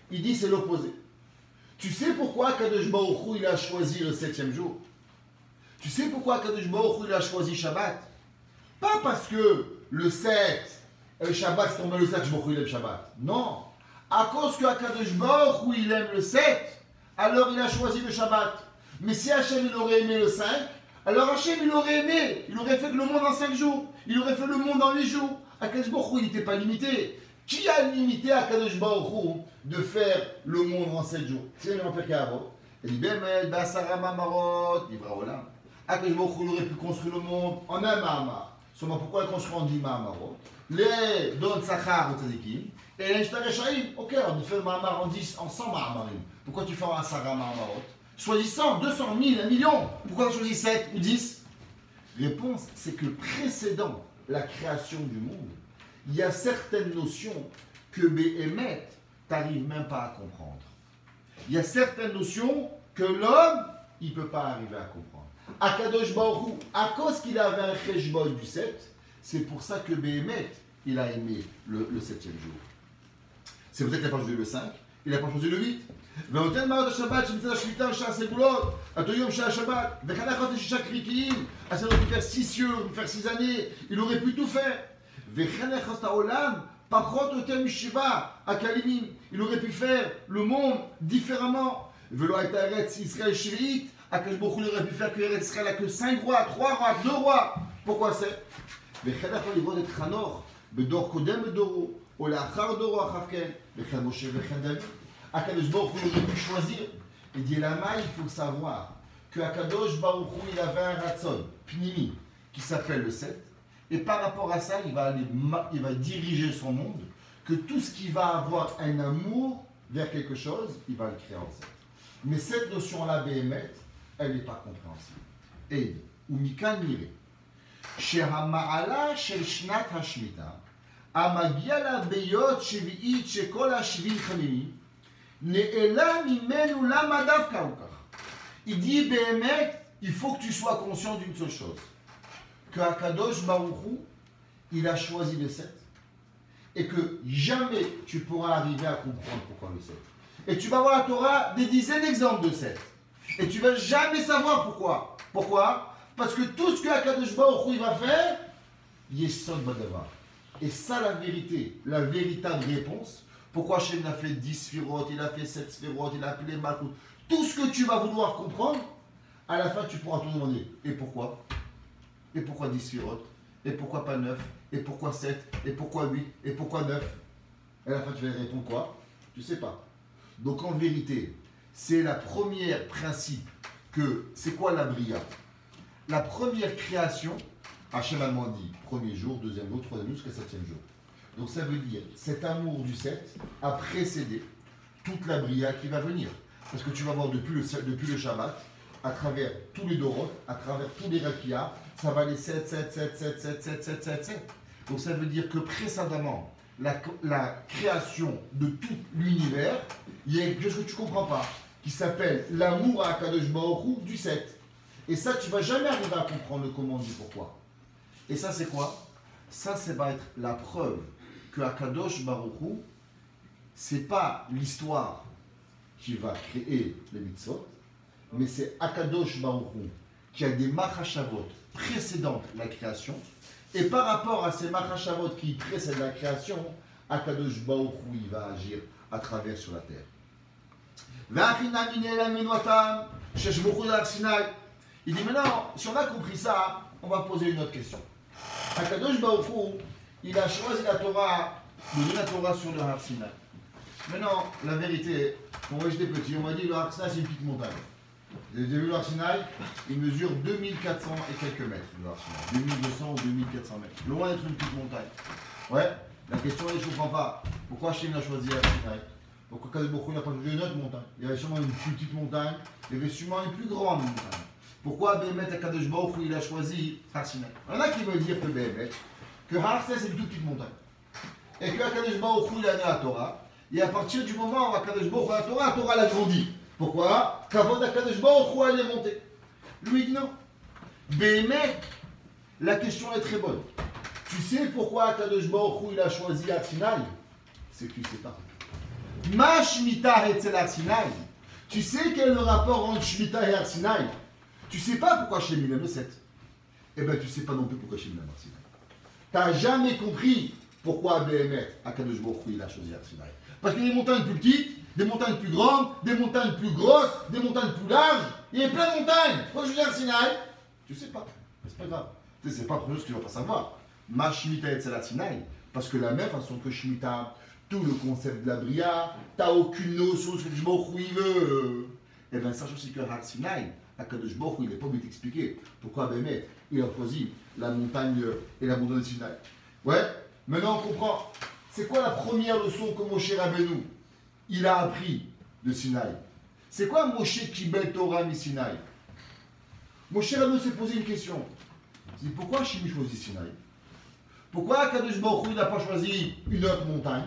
Il dit c'est l'opposé. Tu sais pourquoi Kadosh Baruch Hu il a choisi le 7e jour? Tu sais pourquoi Kadosh Baruch Hu il a choisi Shabbat? Pas parce que le 7, le Shabbat c'est tombé le 7, Baruch Hu il aime Shabbat. Non. À cause que Kadosh Baruch Hu il aime le 7, alors il a choisi le Shabbat. Mais si Hachem il aurait aimé le 5, alors Hachem il aurait aimé, il aurait fait le monde en 5 jours, il aurait fait le monde en 8 jours. Akadosh Baruch Hu il n'était pas limité. Qui a limité Akadosh Baruch Hu de faire le monde en 7 jours? C'est le Père Karo. Il dit Bemel, Basara Mamarot, Livra Olam. Akadosh Baruch Hu il aurait pu construire le monde en un Mahamar. Seulement pourquoi il construit en 10 Mahamarot? Les Don Sachar ou Tzadikim et les Shtareshaim. Ok, on fait le Mahamar en 10, en 100 Mahamarim. Pourquoi tu fais un Sarah Mahamarot? Choisis 100, 200 000, 1 million. Pourquoi tu choisis 7 ou 10? Réponse, c'est que précédant la création du monde, il y a certaines notions que Béhémet, tu n'arrives même pas à comprendre. Il y a certaines notions que l'homme, il ne peut pas arriver à comprendre. Akadosh Baruch Hu, à cause qu'il avait un cheshbon du 7, c'est pour ça que Béhémet, il a aimé le 7e jour. C'est peut-être qu'il n'a pas choisi le 5, il n'a pas choisi le 8. ונותן מעות השבת שמצד השמיטה ושעה הסגולות, אותו יום שעה השבת, וחנך אותי 6 קריקים, אז il aurait pu faire 6 cieux, faire 6 années, il aurait pu tout faire. וחנך את העולם, פחות או יותר משבעה הקלימים, il aurait pu faire le monde différemment. ולא הייתה ארץ ישראל שביעית, הקדוש ברוך הוא aurait pu faire que ארץ ישראל a que 5 rois, 3 rois, 2 rois. Pourquoi c'est? וחנך לו לראות את חנוך, בדור קודם בדורו, או לאחר דורו אחר כן, וכן משה וכן דוד. Akadosh Baruch Hu aurait pu choisir. Et dit là-bas, il faut savoir que Akadosh Baruch Hu il avait un ratson, Pnimi, qui s'appelle le 7. Et par rapport à ça, il va diriger son monde, que tout ce qui va avoir un amour vers quelque chose, il va le créer en 7. Mais cette notion-là, Béhémet, elle n'est pas compréhensible. Et, ou Mikan Mire, שהמעלה של שנת השמיטה, המגיע לה ביות שביעית שכל השביעי חמימי, il dit, Béhémet, il faut que tu sois conscient d'une seule chose. Que Akadosh Baruch Hu, il a choisi le 7. Et que jamais tu pourras arriver à comprendre pourquoi le 7. Et tu vas voir la Torah des dizaines d'exemples de 7. Et tu ne vas jamais savoir pourquoi. Pourquoi? Parce que tout ce que Akadosh Baruch Hu il va faire, Yesod Badavar. Et ça la vérité, la véritable réponse. Pourquoi Hachem a fait 10 sphirotes, il a fait 7 sphirotes, il a appelé Malkout. Tout ce que tu vas vouloir comprendre, à la fin tu pourras te demander, et pourquoi? Et pourquoi 10 sphirotes? Et pourquoi pas 9? Et pourquoi 7? Et pourquoi 8? Et pourquoi 9? Et à la fin tu vas répondre quoi? Tu sais pas. Donc en vérité, c'est la première principe que, c'est quoi la bria? La première création, Hachem a dit, premier jour, deuxième jour, troisième jour, jusqu'à 7e jour. Donc ça veut dire, cet amour du 7 a précédé toute la bria qui va venir. Parce que tu vas voir depuis le Shabbat, à travers tous les Dorot, à travers tous les Rakia, ça va aller 7, 7, 7, 7, 7, 7, 7, 7, 7. Donc ça veut dire que précédemment, la création de tout l'univers, il y a quelque chose que tu ne comprends pas, qui s'appelle l'amour à Akadosh Baruch Hu du 7. Et ça, tu ne vas jamais arriver à comprendre le comment du pourquoi. Et ça, c'est quoi? Ça va être la preuve que Akadosh Baruch Hu, c'est pas l'histoire qui va créer les mitzvot, mais c'est Akadosh Baruch Hu qui a des machashavot précédentes la création, et par rapport à ces machashavot qui précèdent la création, Akadosh Baruch Hu il va agir à travers sur la terre. Il dit maintenant, si on a compris ça, on va poser une autre question. Akadosh Baruch Hu, il a choisi la Torah, de donner la Torah sur le Har Sinai. Maintenant, la vérité, quand j'étais petit, on m'a dit le Har Sinai c'est une petite montagne. Vous avez vu le Har Sinai? Il mesure 2400 et quelques mètres, le Har Sinai. 2200 ou 2400 mètres. Loin d'être une petite montagne. Ouais, la question est, je ne comprends pas. Pourquoi Hachem a choisi le Har Sinai? Pourquoi Kadosh Baruch Hu n'a pas choisi une autre montagne? Il y avait sûrement une plus petite montagne, il y avait sûrement une plus grande montagne. Pourquoi Bémet à Kadosh Baruch Hu il a choisi Har Sinai? Il y en a qui veulent dire que Bémet, que Har Sinai c'est une toute petite montagne. Et que Kadosh Baruch Hu il a donné la Torah. Et à partir du moment où Kadosh Baruch Hu a la Torah elle a grandi. Pourquoi? Qu'avant Kadosh Baruch Hu elle est montée. Lui dit non. Bémet, la question est très bonne. Tu sais pourquoi Kadosh Baruch Hu il a choisi Har Sinai? C'est que tu ne sais pas. Ma Shemitah etzel Har Sinai. Tu sais quel est le rapport entre Shemitah et Har Sinai? Tu sais pas pourquoi Hachem il aime le 7. Eh bien, tu sais pas non plus pourquoi Hachem il aime Har Sinai. Tu n'as jamais compris pourquoi Béhémet, Akadosh Baruch Hu, il a choisi Har Sinai. Parce qu'il y a des montagnes plus petites, des montagnes plus grandes, des montagnes plus grosses, des montagnes plus larges. Il y a plein de montagnes. Pourquoi je choisi Har Sinai? Tu sais pas. C'est pas grave. Tu sais, c'est pas la première chose que tu vas pas savoir. Ma Shemitah etzel Har Sinai. Parce que la même façon que Shemitah, tout le concept de la Bria, t'as aucune notion de ce que Akadosh Baruch Hu il veut. Eh bien, sache aussi que Har Sinai, Akadosh Baruch Hu, il n'est pas obligé de t'expliquer pourquoi Bémet, il a choisi la montagne et la montagne de Sinaï. Ouais, maintenant on comprend. C'est quoi la première leçon que Moshe Rabbeinu, il a appris de Sinaï? C'est quoi Moshe Kibel Torah mi Sinaï? Moshe Rabbeinu s'est posé une question. Il dit pourquoi Hachem choisit Sinaï? Pourquoi Akadosh Baruch Hu n'a pas choisi une autre montagne?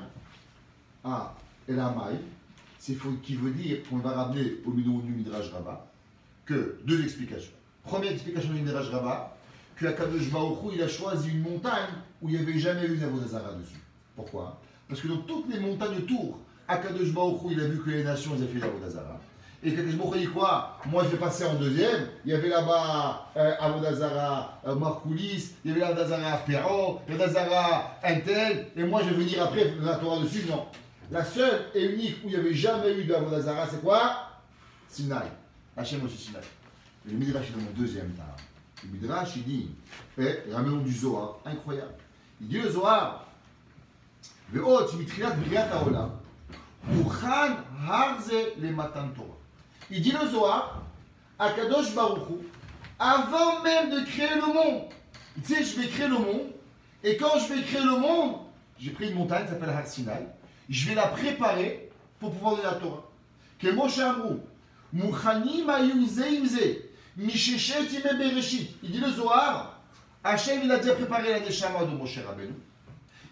Ah, et la maille, c'est qui veut dire qu'on va ramener au milieu du Midrash Rabbah que deux explications. Première explication du Midrash Rabbah, que Akadosh Baruch Hu il a choisi une montagne où il n'y avait jamais eu d'Avodah Zarah dessus. Pourquoi? Parce que dans toutes les montagnes autour, Akadosh Baruch Hu il a vu que les nations ils avaient fait d'Avodah Zarah. Et Akadosh Baruch Hu dit quoi? Moi je vais passer en deuxième. Il y avait là-bas Avodah Zarah Markoulis, il y avait l'Avodah Zarah Perro, l'Avodah Zarah Intel, et moi je vais venir après la Torah dessus. Non. La seule et unique où il n'y avait jamais eu d'Avodah Zarah, c'est quoi? Sinaï. Hachem aussi Sinaï. Le Midrash est dans mon deuxième temps. Le Midrash il dit, ramenons du Zohar, incroyable. Il dit le Zohar, Ve'ot mitriat briat haolam, uchan harze le matan Torah. Il dit le Zohar, Akadosh Baruch Hu, avant même de créer le monde. Il dit, je vais créer le monde, et quand je vais créer le monde, j'ai pris une montagne qui s'appelle Har Sinai, je vais la préparer pour pouvoir donner la Torah. Que Moshe Amrou, Mouchanim ayu zeimze, misheshet ime bereshit. Il dit le Zohar, Hachem il a déjà préparé la Neshama de Moshe Rabbeinu.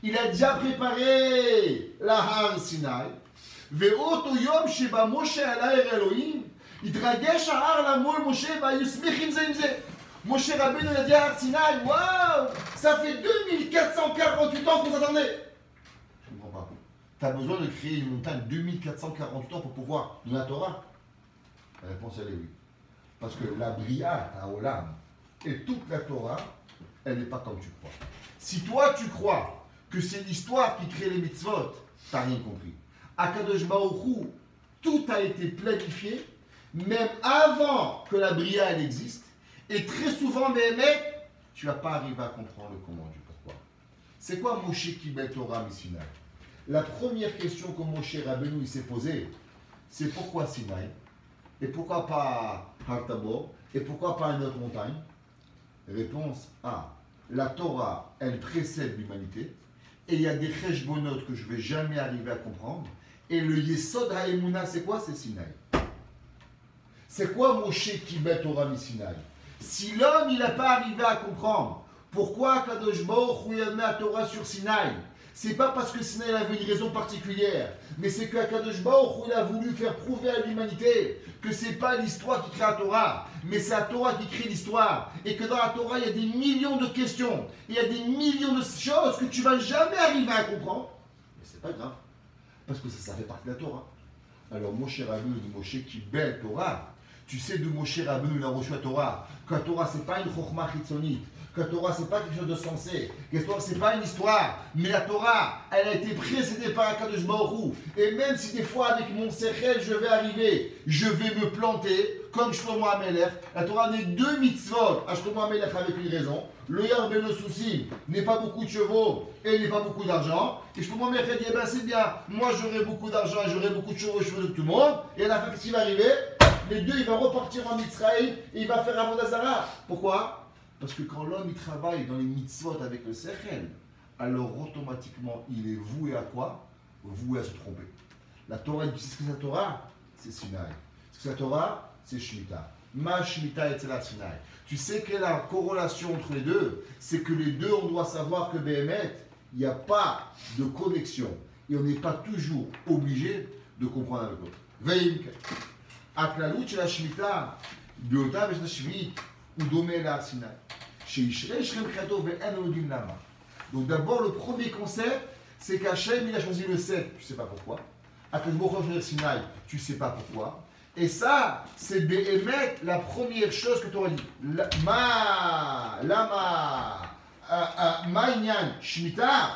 Il a déjà préparé la Har Sinai. Ve'oto yom sheba Moshe alaïr Elohim, itраgesh ההר למול משה והיו שמחים זה עם זה. Moshe Rabbeinu a dit à Har Sinai, waouh, ça fait 2448 ans qu'on s'attendait. Je ne comprends pas. Tu as besoin de créer une montagne 2448 ans pour pouvoir donner la Torah? La réponse elle est oui. Parce que la Bria, la Olam, et toute la Torah, elle n'est pas comme tu crois. Si toi tu crois que c'est l'histoire qui crée les mitzvot, tu n'as rien compris. Akadosh Baruch Hu, tout a été planifié, même avant que la Bria elle existe. Et très souvent, mais tu ne vas pas arriver à comprendre le comment du pourquoi. C'est quoi Moshe Kibel Torah mi Sinaï? La première question que Moshe Rabbeinu s'est posée, c'est pourquoi Sinaï? Et pourquoi pas Har Tabor? Et pourquoi pas une autre montagne? Réponse A. La Torah, elle précède l'humanité. Et il y a des cheshbonot que je ne vais jamais arriver à comprendre. Et le Yesod HaEmuna, c'est quoi? C'est Sinaï. C'est quoi Moshe Kibel Torah mi Sinaï? Si l'homme il n'a pas arrivé à comprendre pourquoi Kadosh Baruch Hu a mis la Torah sur Sinaï, c'est pas parce que Sinaï avait une raison particulière, mais c'est que Kadosh Baruch Hu a voulu faire prouver à l'humanité que c'est pas l'histoire qui crée la Torah, mais c'est la Torah qui crée l'histoire, et que dans la Torah il y a des millions de questions, il y a des millions de choses que tu vas jamais arriver à comprendre, mais c'est pas grave, parce que ça fait partie de la Torah. Alors Moshe Rabbeinu dit Moshe Kibel Torah. Tu sais d'où Moshe Rabbeinu il a reçu la Torah. Que la Torah, c'est pas une chokhmah chitzonite. Que la Torah, c'est pas quelque chose de sensé. Que la Torah, c'est pas une histoire. Mais la Torah, elle a été précédée par Akadosh Baruch Hu. Et même si des fois, avec mon sechel, je vais arriver, je vais me planter, comme Shlomo HaMelech, la Torah n'est deux mitzvot à Shlomo HaMelech avec une raison. Le Yar Ben Souci n'est pas beaucoup de chevaux et n'est pas beaucoup d'argent. Et Shlomo HaMelech dit, eh ben c'est bien, moi j'aurai beaucoup d'argent et j'aurai beaucoup de chevaux et je ferai de tout le monde. Et à la fin, qu'est-ce qui va arriver? Les deux, il va repartir en Mitzraïm et il va faire Avodah Zarah. Pourquoi? Parce que quand l'homme il travaille dans les mitzvot avec le sechel, alors automatiquement il est voué à quoi? Voué à se tromper. La Torah, tu sais ce que c'est la Torah? C'est Sinaï. Ce que c'est la Torah? C'est Shemitah. Ma Shemitah et la Sinaï. Tu sais quelle est la corrélation entre les deux? C'est que les deux, on doit savoir que Béhémet, il n'y a pas de connexion. Et on n'est pas toujours obligé de comprendre avec l'autre. Veille. הכללות של השמיטה באותה בשנת השביעית הוא דומה להר סיני. שישרה שכם חייתו ואין לנו יודעים למה. Donc d'abord le premier concept, c'est qu'Hachem il a choisi le 7, tu sais pas pourquoi. Akadosh Baruch Hu a choisi Sinaï, tu sais pas pourquoi. Et ça, c'est Béhémet la première chose que tu aurais dit. Ma inyan shmita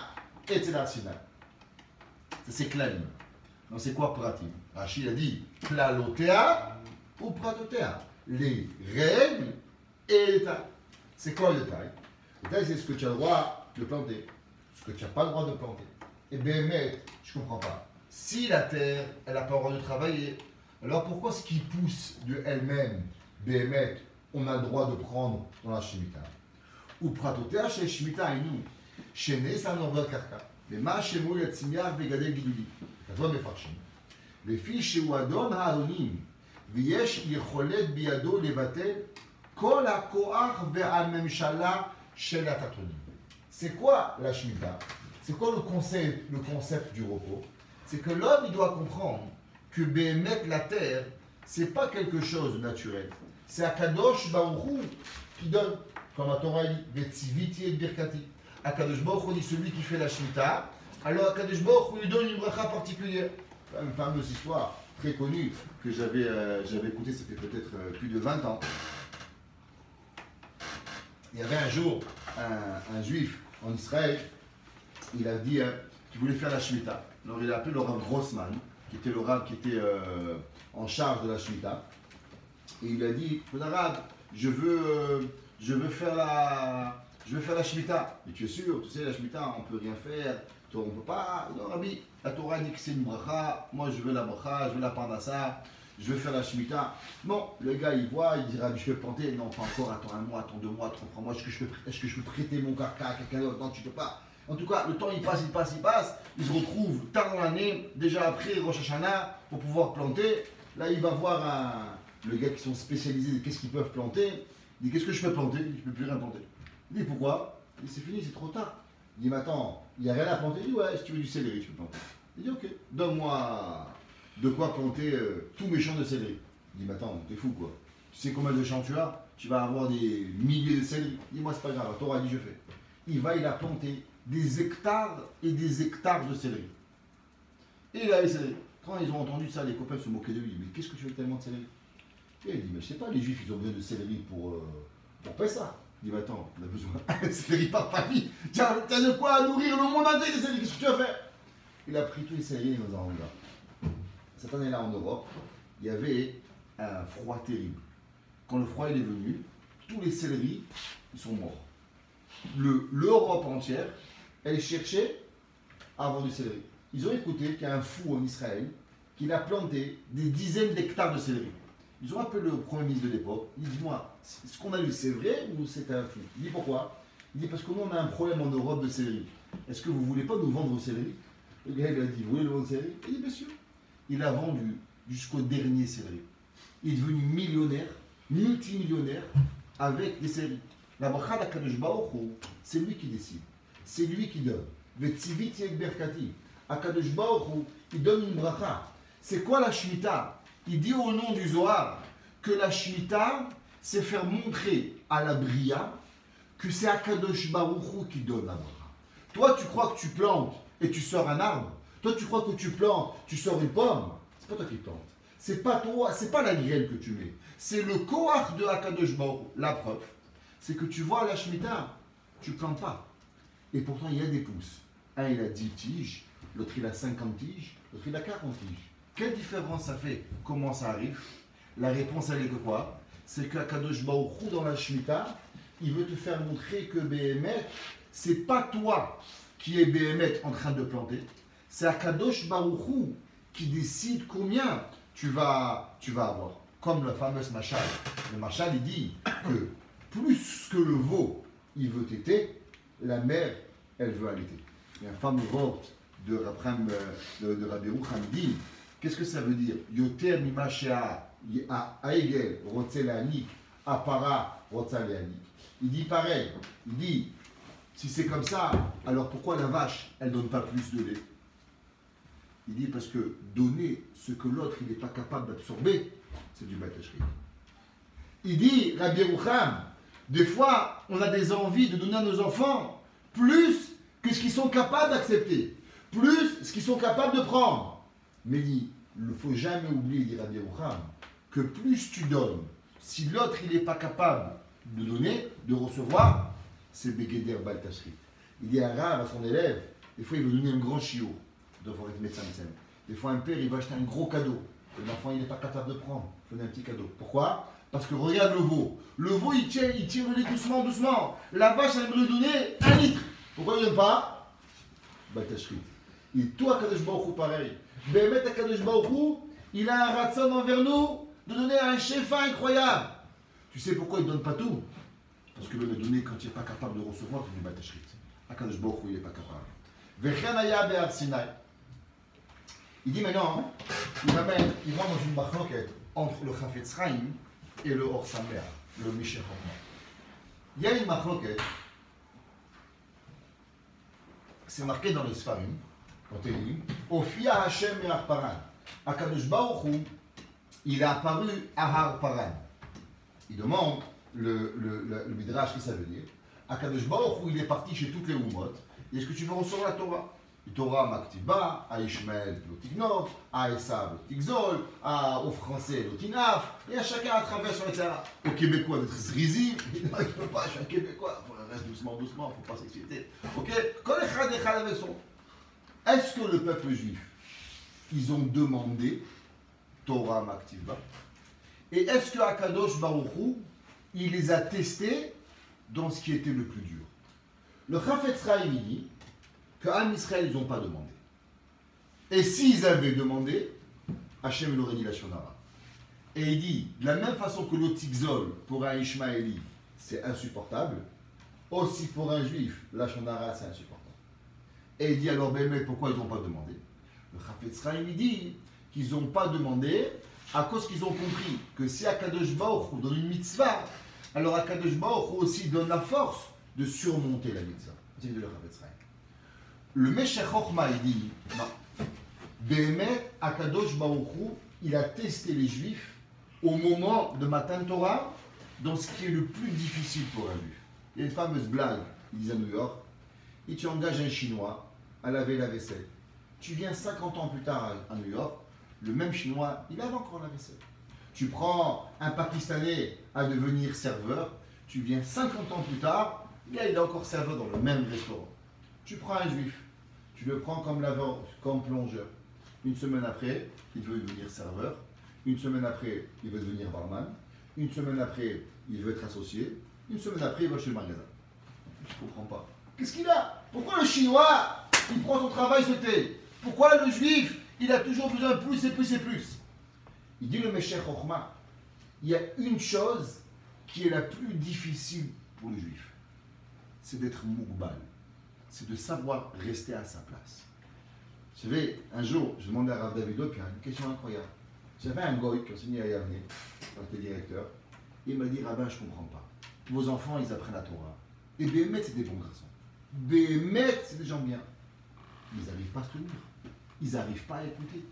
etzel har Sinaï. C'est klalim. Donc c'est quoi pratim? Rachid a dit klalotea ou pratotea. Les règles et les détails. C'est quoi le détail? Le détail, c'est ce que tu as le droit de planter, ce que tu n'as pas le droit de planter. Et Béhémet, je ne comprends pas. Si la terre, elle n'a pas le droit de travailler, alors pourquoi ce qui pousse de elle-même, Béhémet, on a le droit de prendre dans la Shemitah? Ou pratotea chez Shemitah et nous, chez Nesan Orval Karka. Mais ma shemou yatzimiach begadel giduli. כתוב מפרשים, לפי שהוא אדון האדונים, ויש יכולת בידו לבטל כל הכוח והממשלה של התחתונים. C'est quoi la Shemitah? C'est quoi le concept du repos? C'est que l'homme il doit comprendre que Béhémet, la terre, c'est pas quelque chose de naturel. C'est Akadosh Baruch Hu qui donne, comme la Torah dit, Vetziviti et Birkati. Akadosh Baruch Hu dit celui qui fait la Shemitah. Alors, Akadosh Baruch Hu lui donne une bracha particulière. Une fameuse histoire très connue que j'avais écoutée, ça fait peut-être plus de 20 ans. Il y avait un jour un juif en Israël, il a dit qu'il voulait faire la Shemitah. Alors, il a appelé le Rav Grossman, qui était le Rav qui était en charge de la Shemitah. Et il a dit, Rav, je veux faire la Shemitah. Mais tu es sûr, tu sais, la Shemitah, on ne peut rien faire. On ne peut pas. Non, Rabbi, la Torah dit que c'est une bracha. Moi, je veux la bracha, je veux la parnassa, je veux faire la Shemitah. Bon, le gars, il voit, il dit Rabbi, je peux planter. Non, pas encore. Attends un mois, attends 2 mois, attends 3 mois. Est-ce que je peux prêter mon carca à quelqu'un d'autre? Non, tu ne peux pas. En tout cas, le temps, il passe. Il se retrouve tard dans l'année, déjà après Rosh Hashanah, pour pouvoir planter. Là, il va voir le gars qui sont spécialisés, qu'est-ce qu'ils peuvent planter. Il dit, qu'est-ce que je peux planter? Il dit, je ne peux plus rien planter. Il dit, pourquoi? Il dit, c'est fini, c'est trop tard. Il dit, mais attends, il n'y a rien à planter. Il dit, ouais, si tu veux du céleri, tu peux planter. Il dit, ok, donne-moi de quoi planter tous mes champs de céleri. Il dit, mais attends, t'es fou quoi. Tu sais combien de champs tu as? Tu vas avoir des milliers de céleri. Il dit, moi, c'est pas grave, la Torah dit, je fais. Il a planté des hectares et des hectares de céleri. Et il a les céleri. Quand ils ont entendu ça, les copains se moquaient de lui. Mais qu'est-ce que tu veux tellement de céleri? Et il dit, mais je sais pas, les juifs, ils ont besoin de céleri pour Pessah. Il dit, mais attends, on a besoin de céleri par famille. Tiens, t'as de quoi nourrir le monde entier de céleri, qu'est-ce que tu vas faire? Il a pris tous les céleri dans un hangar. Cette année-là, en Europe, il y avait un froid terrible. Quand le froid il est venu, tous les céleris, ils sont morts. L'Europe entière, elle cherchait à avoir du céleri. Ils ont écouté qu'il y a un fou en Israël qui a planté des dizaines d'hectares de céleri. Ils ont appelé le premier ministre de l'époque. Il dit, dis-moi, ce qu'on a eu, c'est vrai ou c'est un fou? Il dit, pourquoi? Il dit, parce que nous, on a un problème en Europe de céleri. Est-ce que vous ne voulez pas nous vendre vos céleri? Le gars, il a dit, vous voulez le vendre céleri? Il dit, bien sûr. Il a vendu jusqu'au dernier céleri. Il est devenu millionnaire, multimillionnaire, avec des céleri. La bracha d'Akadosh Baruch Hu, c'est lui qui décide. C'est lui qui donne. Vetziviti et berkati. Akadosh Baruch Hu, il donne une bracha. C'est quoi la Shemitah? Il dit au nom du Zohar que la Shemitah, c'est faire montrer à la Bria que c'est Akadosh Baruch Hu qui donne la bracha. Toi, tu crois que tu plantes et tu sors un arbre. Toi, tu crois que tu plantes, tu sors une pomme. C'est pas toi qui plantes. C'est pas toi, c'est pas la graine que tu mets. C'est le koach de Akadosh Baruch Hu. La preuve, c'est que tu vois la Shemitah, tu plantes pas. Et pourtant, il y a des pousses. Un, il a 10 tiges, l'autre, il a 50 tiges, l'autre, il a 40 tiges. Quelle différence ça fait? Comment ça arrive? La réponse, elle est que quoi? C'est qu'Akadosh Baruch Hu, dans la Shemitah, il veut te faire montrer que Béhémet, c'est pas toi qui es Béhémet en train de planter, c'est Akadosh Baruch Hu qui décide combien tu vas avoir. Comme le fameux Machal. Le Machal, il dit que plus que le veau, il veut téter, la mère, elle veut allaiter. Il y a un fameux vote de Rabbi Rucham, il dit, qu'est-ce que ça veut dire? Yoter mimashea aegel rotze le'anik, apara rotza le'anik. Il dit pareil, il dit, si c'est comme ça, alors pourquoi la vache, elle ne donne pas plus de lait? Il dit parce que donner ce que l'autre il n'est pas capable d'absorber, c'est du bâtacherie. Il dit, Rabbi Rucham, des fois, on a des envies de donner à nos enfants plus que ce qu'ils sont capables d'accepter, plus ce qu'ils sont capables de prendre. Mais il ne faut jamais oublier, dit Rabbi Rucham, que plus tu donnes, si l'autre il n'est pas capable de donner, de recevoir, c'est Begeder Baltashrit. Il dit un rave à son élève, des fois il veut donner un grand chiot. Des fois, un père, il va acheter un gros cadeau. L'enfant, il n'est pas capable de prendre. Il faut donner un petit cadeau. Pourquoi? Parce que regarde le veau. Le veau, il tire le lait doucement, doucement. La vache, elle veut lui donner 1 litre. Pourquoi il ne donne pas? Baltashrit. Et toi, Kadosh Baruch Hu, pareil. Bémet, Kadosh Baruch Hu, il a un ratson envers nous de donner un shefa incroyable. Tu sais pourquoi il ne donne pas tout? Parce que le donner quand il n'est pas capable de recevoir, c'est du Baltashrit. Kadosh Baruch Hu, il n'est pas capable. Vechen aya be'ar Sinai. Il dit maintenant, il va dans une machloket entre le Chafetz Chaim et le Or Sameach, le Mishech Chochma. Il y a une machloket, c'est marqué dans les Sfarim, au Télim, Ofia Hashem me'ar Paran. Akadosh Baruch Hu, il est apparu à Har Paran. Il demande le Midrash, qu'est-ce que ça veut dire? Akadosh Baruch Hu, il est parti chez toutes les Umot. Est-ce que tu veux recevoir la Torah? La Torah Maktiba, à Ishmael Lotignov, à Esav Lotigzol, aux Français Lotinaf, et à chacun à travers son etc. Au Québécois d'être zrizi, il ne peut pas, je suis un Québécois, il faut rester doucement, doucement, il ne faut pas s'exciter. Ok? Avec son. Est-ce que le peuple juif, ils ont demandé Torah Maktiba? Et est-ce que Akadosh Baruch Hu, il les a testés dans ce qui était le plus dur? Le Chafetz Chaim dit qu'Am Israël, ils n'ont pas demandé. Et s'ils avaient demandé, Hachem l'aurait dit la Shonara. Et il dit, de la même façon que l'Otigzol pour un Ishmaéli, c'est insupportable, aussi pour un juif, la Shonara, c'est insupportable. Et il dit alors, mais pourquoi ils n'ont pas demandé? Le Chafetz Chaim dit qu'ils n'ont pas demandé à cause qu'ils ont compris que si Akadosh Baruch Hu donne une mitzvah, alors Akadosh Baruch Hu aussi donne la force de surmonter la mitzvah. C'est de le Chafetz Chaim. Le Meshech Chochma, il dit, non. Béhémet, Akadosh Baruch Hu, il a testé les Juifs au moment de Matan Torah, dans ce qui est le plus difficile pour un Juif. Il y a une fameuse blague, ils disent à New York, et tu engages un Chinois à laver la vaisselle. Tu viens 50 ans plus tard à New York, le même Chinois, il lave encore la vaisselle. Tu prends un Pakistanais à devenir serveur, tu viens 50 ans plus tard, il est encore serveur dans le même restaurant. Tu prends un Juif, tu le prends comme laveur, comme plongeur. Une semaine après, il veut devenir serveur. Une semaine après, il veut devenir barman. Une semaine après, il veut être associé. Une semaine après, il va chez le magasin. Je ne comprends pas. Qu'est-ce qu'il a? Pourquoi le Chinois, il prend son travail sauté? Pourquoi le Juif, il a toujours besoin de plus et plus et plus? Il dit le Meshech Chochma, il y a une chose qui est la plus difficile pour le Juif. C'est d'être Mougbal. C'est de savoir rester à sa place. Vous savez, un jour, je demandais à Rav Davido, puis une question incroyable. J'avais un goy qui enseignait à Yavne, quand j'étais directeur. Il m'a dit, Rabbin, je ne comprends pas. Vos enfants, ils apprennent la Torah. Et Béhémet, c'est des bons garçons. Béhémet, c'est des gens bien. Ils n'arrivent pas à se tenir. Ils n'arrivent pas à écouter.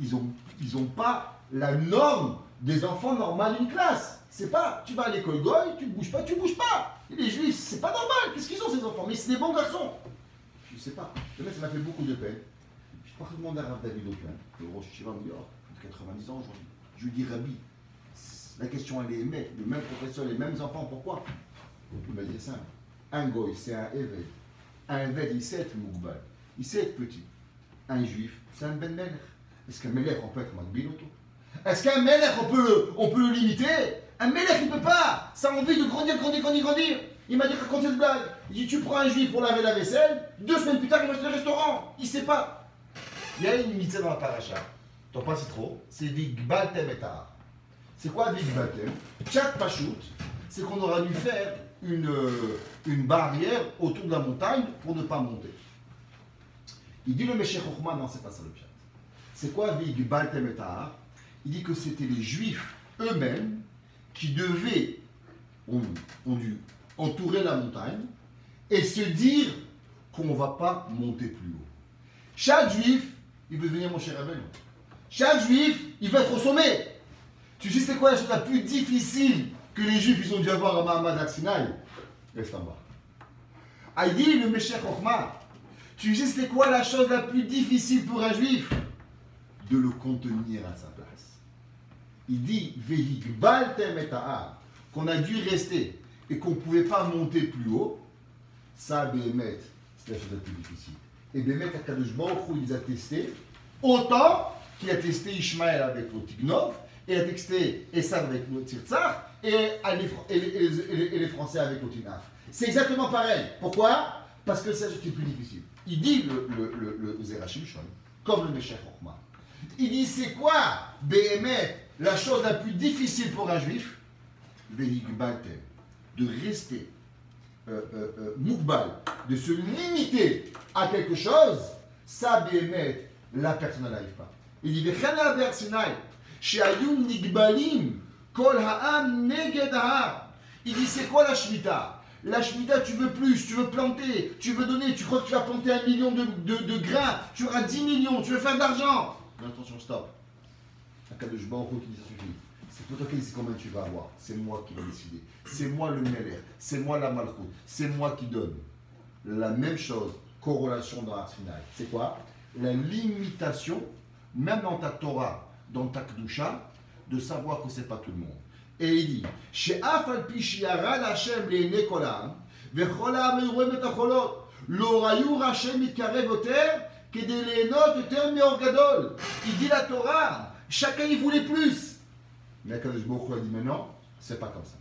Ils ont pas la norme des enfants normaux d'une classe. C'est pas, tu vas à l'école goy, tu ne bouges pas, tu ne bouges pas. Et les juifs, c'est pas normal. Qu'est-ce qu'ils ont ces enfants? Mais c'est des bons garçons. Je ne sais pas. Ça m'a fait beaucoup de peine. Je parle de demander à Rav David Opian, le Rosh Yeshiva New York, de 90 ans aujourd'hui. Je lui dis, Rabbi, la question elle est aimée, le même professeur, les mêmes enfants, pourquoi? Il m'a dit simple. Un goy, c'est un évêque. Un évêque, il sait être mougbal, il sait être petit. Un juif, c'est un ben melech. Est-ce qu'un melech, on peut être magbil auto? Est-ce qu'un melech, on peut le limiter? Un melech, il ne peut pas. Ça a envie de grandir. Il m'a dit, raconte cette blague. Il dit, tu prends un juif pour laver la vaisselle, 2 semaines plus tard, il va acheter le restaurant. Il ne sait pas. Il y a une mitzvah dans la paracha. T'en pas si trop. C'est Vigbaltem et Tahar. C'est quoi Vigbaltem? Chaque pachout, c'est qu'on aura dû faire une barrière autour de la montagne pour ne pas monter. Il dit le Meshech Chochma, non, c'est pas ça le pshat. C'est quoi Vigbaltem et Tahar? Il dit que c'était les juifs eux-mêmes qui ont dû entourer la montagne et se dire qu'on ne va pas monter plus haut. Chaque juif, il veut devenir mon cher Rabbeinu. Chaque juif, il veut être au sommet. Tu sais c'est quoi la chose la plus difficile que les juifs ils ont dû avoir à Mahamad Arsinaï? Reste en bas. Aïdi le Meshech Chochma. Tu sais c'est quoi la chose la plus difficile pour un juif? De le contenir à sa place. Il dit Vehigbaltem et Tahar, qu'on a dû rester et qu'on ne pouvait pas monter plus haut. Ça, Béhémet, c'est la chose la plus difficile. Et Béhémet, Akadosh Baruch Hu, il les a testés autant qu'il a testé Ishmaël avec le Tignov, et a testé Esav avec le Tirtzach, et les Français avec le Tinaf. C'est exactement pareil. Pourquoi? Parce que c'est ce qui est plus difficile. Il dit le Zerachim Shon, comme le Meshech Chochma. Il dit c'est quoi, Béhémet, la chose la plus difficile pour un juif? Vehigbaltem, de rester moukbal, de se limiter à quelque chose, ça, Béhémet, la personne n'arrive pas. Il dit Vechana Ber Sinai, Sheayum Nigbalim, Kol Ha'am Neged Ha'am. Il dit c'est quoi la Shemitah? La Shemitah, tu veux plus, tu veux planter, tu veux donner, tu crois que tu vas planter 1 million de grains, tu auras 10 millions, tu veux faire de l'argent. Mais attention, stop. Akadosh Baruch Hu qui dit ça suffit. C'est toi qui dis combien tu vas avoir. C'est moi qui vais décider. C'est moi le Meler. C'est moi la Malchut. C'est moi qui donne. La même chose, corrélation dans Arsinaï. C'est quoi? La limitation, même dans ta Torah, dans ta Kedusha, de savoir que ce n'est pas tout le monde. Et il dit, She'af al pi shi'ara l'Hashem le'enei kol ha'am, ve'chol ha'am yored betacholot, lo rayu Hashem mitkarev oter, kedei le'enot oter me'or gadol. Il dit la Torah, chacun y voulait plus. Mais Akadosh Baruch Hu a dit maintenant, c'est pas comme ça.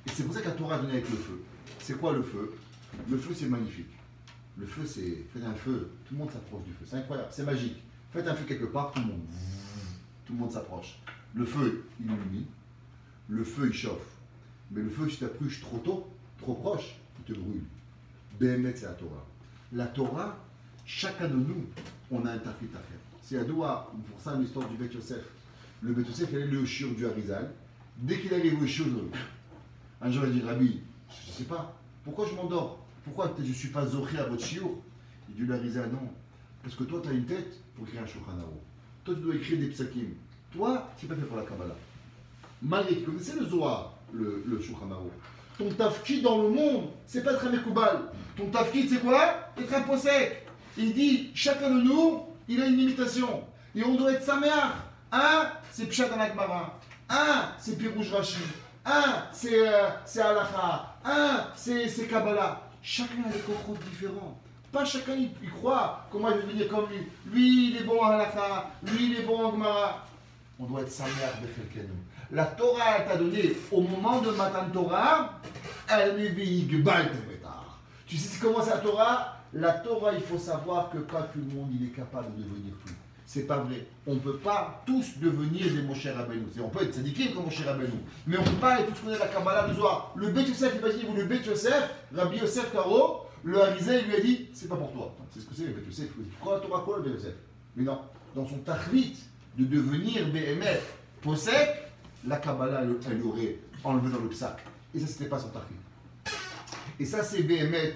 Et c'est pour ça que la Torah a donné avec le feu. C'est quoi le feu? Le feu, c'est magnifique. Le feu, c'est... Faites un feu, tout le monde s'approche du feu. C'est incroyable, c'est magique. Faites un feu quelque part, tout le monde s'approche. Le feu, il illumine. Le feu, il chauffe. Mais le feu, si tu t'approches trop tôt, trop proche, il te brûle. Béhémet, c'est la Torah. La Torah, chacun de nous, on a un tafrit à faire. C'est Adoua, pour ça, l'histoire du Beth Yosef. Le Beth Yosef, il allait le shiur du Harizal. Dès qu'il allait au shiur, un jour, il dit Rabbi, je ne sais pas, pourquoi je m'endors? Pourquoi je ne suis pas zoché à votre shiur? Il dit le Harizal, non. Parce que toi, tu as une tête pour écrire un Shulchan Aruch. Toi, tu dois écrire des psakim. Toi, c'est pas fait pour la Kabbalah. Malgré que vous connaissez le Zohar, le Shulchan Aruch. Ton tafkid dans le monde, c'est pas être un Mekoubal. Ton tafkid, c'est quoi? Être un possèque. Il dit, chacun de nous, il a une limitation. Et on doit être saméach. Un, c'est Pshat Anakmara. Un, c'est Pirouj Rashi. Un, c'est Halacha. Un, c'est Kabbalah. Chacun a des cochrotes différents. Pas chacun il croit comment il veut devenir comme lui. Lui, il est bon en Halacha. Lui, il est bon en Gemara. On doit être saméach Bechelkenu. La Torah, elle t'a donné, au moment de Matan Torah, elle est Vehigbaltem et Tahar. Tu sais comment c'est la Torah? La Torah, il faut savoir que pas tout le monde il est capable de devenir tout. C'est pas vrai. On ne peut pas tous devenir des Moshe Rabbeinu. On peut être sadikim comme Moshe Rabbeinu. Mais on ne peut pas être tous connaître la Kabbalah, le Zohar. Le Beth Yosef, imaginez-vous le Beth Yosef, Rabbi Yosef Karo, le Harizal, il lui a dit, c'est pas pour toi. C'est ce que c'est le Beth Yosef. Pourquoi la Torah quoi le Beth Yosef? Mais non, dans son tachlit de devenir Béhémet, Posek, la Kabbalah, elle aurait enlevé dans le psak. Et ça, c'était pas son tachlit. Et ça, c'est Béhémet.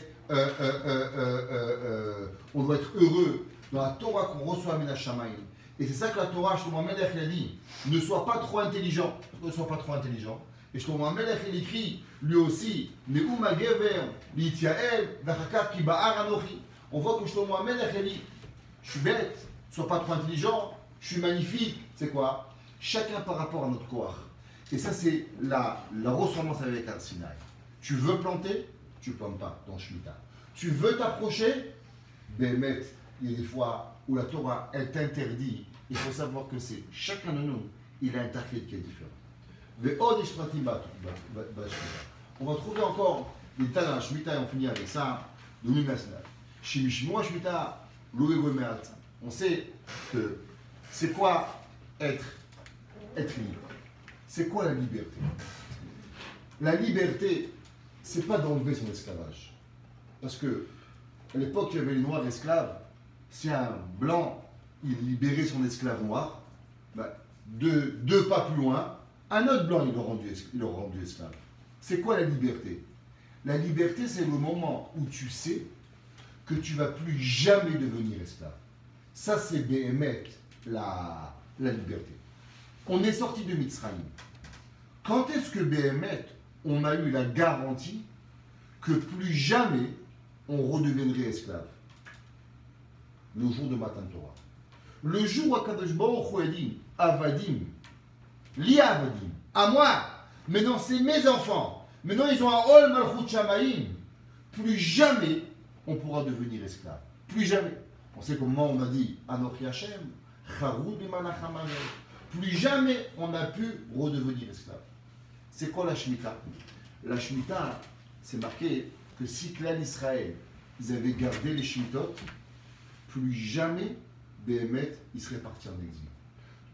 On doit être heureux dans la Torah qu'on reçoit Mina Shamayim. Et c'est ça que la Torah, Shlomo Melech, il a dit, ne sois pas trop intelligent. Ne sois pas trop intelligent. Et Shlomo Melech, il écrit, lui aussi, Neuma Gever, L'Itiael, Vachakar Ki Ba'ar Anochi. On voit que Shlomo Melech, il dit, je suis bête, ne sois pas trop intelligent, je suis magnifique. C'est quoi? chacun par rapport à notre corps. Et ça, c'est la ressemblance avec Har Sinaï. Tu veux planter, tu ne plantes pas dans Shemitah. Tu veux t'approcher, Béhémet, il y a des fois où la Torah, elle t'interdit. Il faut savoir que c'est chacun de nous, il a un target qui est différent. On va trouver encore des tas dans la Shemitah et on finit avec ça. On sait que c'est quoi être libre. C'est quoi la liberté? La liberté, c'est pas d'enlever son esclavage. Parce que à l'époque, il y avait les noirs esclaves. Si un blanc, il libérait son esclave noir, deux pas plus loin, un autre blanc, il l'a rendu esclave. C'est quoi la liberté? La liberté, c'est le moment où tu sais que tu ne vas plus jamais devenir esclave. Ça, c'est Béhémet, la liberté. On est sorti de Mitzrayim. Quand est-ce que Béhémet, on a eu la garantie que plus jamais on redeviendrait esclave? Le jour de Matan Torah. Le jour où Akadosh Baruch Hu a dit Avadim, li Avadim, à moi, maintenant c'est mes enfants, maintenant ils ont un Ol Malchut Shamaim, plus jamais on pourra devenir esclave. Plus jamais. On sait comment on a dit Anochi Hashem, Charou B'Manacham Alel. Plus jamais on a pu redevenir esclave. C'est quoi la Shemitah? La Shemitah, c'est marqué que si Klal Israël, ils avaient gardé les Shemitot, plus jamais Béhémet, il serait parti en exil.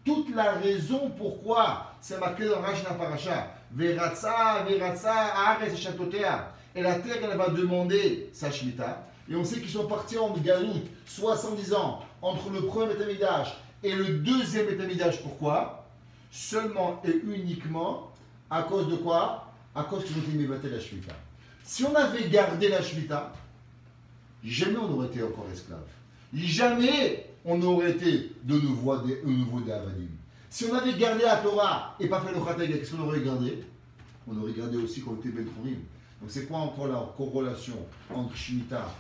Toute la raison pourquoi, c'est marqué dans Rashna Parasha, Veratza, Ares et Chatotea, et la terre, elle va demander sa Shemitah, et on sait qu'ils sont partis en Galout, 70 ans, entre le premier Beth Amikdash et le deuxième Beth Amikdash. Pourquoi? Seulement et uniquement à cause de quoi? À cause qu'ils ont été mévatés la Shemitah. Si on avait gardé la Shemitah, jamais on n'aurait été encore esclave. Jamais on aurait été de nouveau des Avadim. Si on avait gardé la Torah et pas fait le Khatag, qu'est-ce qu'on aurait gardé? On aurait gardé aussi qu'on était Ben Chorim. Donc c'est quoi encore la corrélation entre Shemitah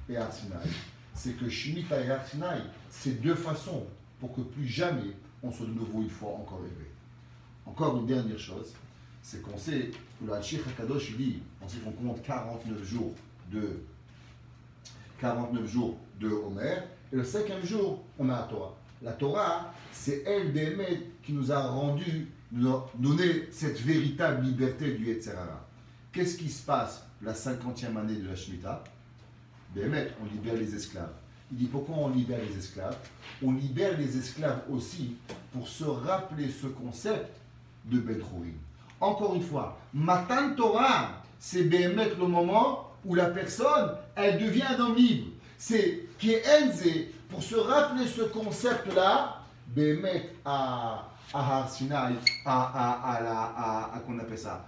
et Har Sinaï? C'est que Shemitah et Har Sinaï, c'est deux façons pour que plus jamais on soit de nouveau une fois encore élevé. Encore une dernière chose, c'est qu'on sait que le Hachich HaKadosh, il dit, on sait qu'on compte 49 jours de Homer, et le 5e jour, on a la Torah. La Torah, c'est elle, Béhémet, qui nous a donné cette véritable liberté du Yetzer Hara. Qu'est-ce qui se passe la 50e année de la Shemitah? Béhémet, on libère les esclaves. Il dit pourquoi on libère les esclaves? On libère les esclaves aussi pour se rappeler ce concept de Ben Chorim. Encore une fois, Matan Torah, c'est Béhémet le moment où la personne, elle devient un homme libre. C'est qui est Enze, pour se rappeler ce concept-là, Béhémet à Har Sinaï, qu'on appelle ça,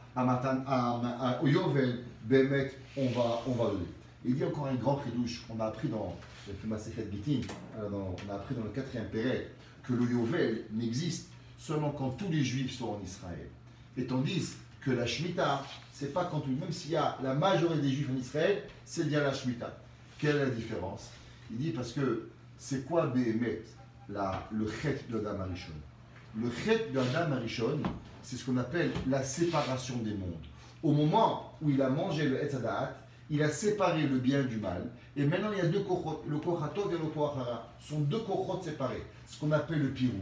au Yovel, Béhémet, on va le lire. Il dit encore un grand chidouche qu'on a appris dans le Masechet Gittin, on a appris dans le 4e Pérec, que le Yovel n'existe seulement quand tous les Juifs sont en Israël. Et tandis que la Shemitah, c'est pas quand même s'il y a la majorité des Juifs en Israël, c'est bien la Shemitah. Quelle est la différence? Il dit parce que c'est quoi Béhémet, le chet de Adam Arishon? Le chet de Adam Arishon, c'est ce qu'on appelle la séparation des mondes. Au moment où il a mangé le Etz Hadaat, il a séparé le bien du mal, et maintenant il y a deux kochot, le kohatov et le kohara, sont deux kochot séparés, ce qu'on appelle le pirou.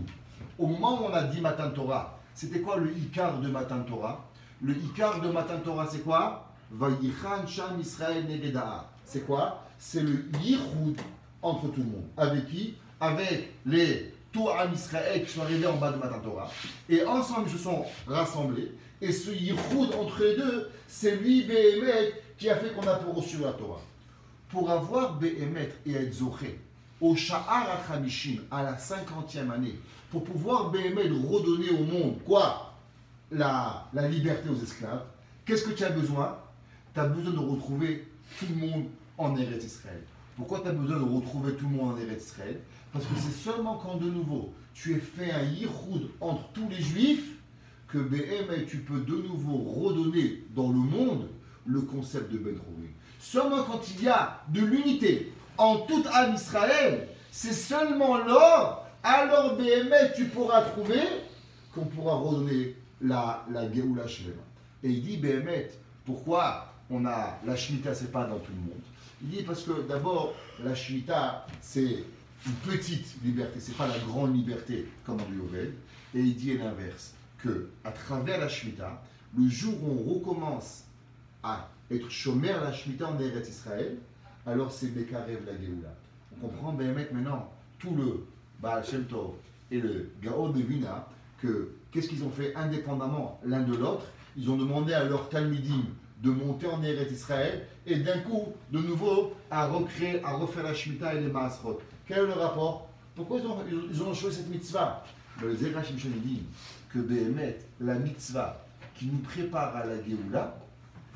Au moment où on a dit Matan Torah, c'était quoi le Ikar de Matan Torah? Le Ikar de Matan Torah, c'est quoi? Vayichan Sham Israël Negedaa. C'est quoi? C'est le Yichud entre tout le monde. Avec qui? Avec les Tou'am Israël qui sont arrivés en bas de Matan Torah. Et ensemble, ils se sont rassemblés. Et ce Yichud entre les deux, c'est lui, Béhémet, qui a fait qu'on a reçu la Torah. Pour avoir Béhémet et être Zoché, au Sha'ar HaChamishim, à la 50e année, pour pouvoir Béhémet redonner au monde, quoi? La liberté aux esclaves. Qu'est-ce que tu as besoin? Tu as besoin de retrouver tout le monde en Eretz Israël. Pourquoi tu as besoin de retrouver tout le monde en Eretz Israël? Parce que c'est seulement quand de nouveau tu es fait un yichud entre tous les juifs que Béhémet, tu peux de nouveau redonner dans le monde le concept de Ben Chorim. Seulement quand il y a de l'unité en tout Am Israël, c'est seulement alors Béhémet, tu pourras trouver qu'on pourra redonner la Géoula Shlema. Et il dit, Béhémet, pourquoi on a la Shemitah, c'est pas dans tout le monde? Il dit parce que d'abord, la Shemitah, c'est une petite liberté, c'est pas la grande liberté comme dans le Yovel. Et il dit l'inverse, que à travers la Shemitah, le jour où on recommence à être chômeur la Shemitah en Eretz Israël, alors c'est Bekarev la Géoula. On comprend Béhémet maintenant, tout le Baal Shem Tov et le Gaon de Vina, que qu'est-ce qu'ils ont fait indépendamment l'un de l'autre? Ils ont demandé à leurs Talmidim de monter en Eretz Israël et d'un coup, de nouveau, à refaire la Shemitah et les Maasrot. Quel est le rapport? Pourquoi ils ont choisi cette mitzvah? Le Zerach Shimshon dit que Béhémet, la mitzvah qui nous prépare à la Géoula,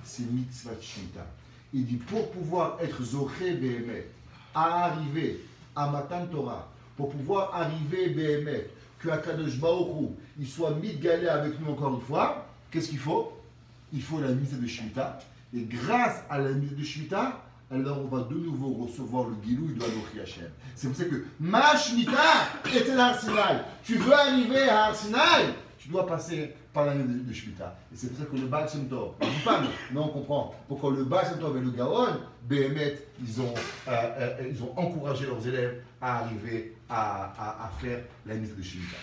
c'est mitzvah de Shemitah. Il dit pour pouvoir être Zoché Béhémet, à arriver à Matan Torah, pour pouvoir arriver Béhémet, que Akadosh Baruch Hu, il soit mitgalé avec nous encore une fois, qu'est-ce qu'il faut? Il faut la mitzvah de Shemitah. Et grâce à la mitzvah de Shemitah, alors on va de nouveau recevoir le Gilou de Anochi Hashem. C'est pour ça que ma Shemitah était à Har Sinaï. Tu veux arriver à Har Sinaï, tu dois passer par la mitzvah de Shemitah. Et c'est pour ça que le Baal Shem Tov, on ne dit pas, mais on comprend. Pourquoi le Baal Shem Tov et le Gaon, Béhémet, ils ont encouragé leurs élèves à arriver à faire la mitzvah de Shemitah.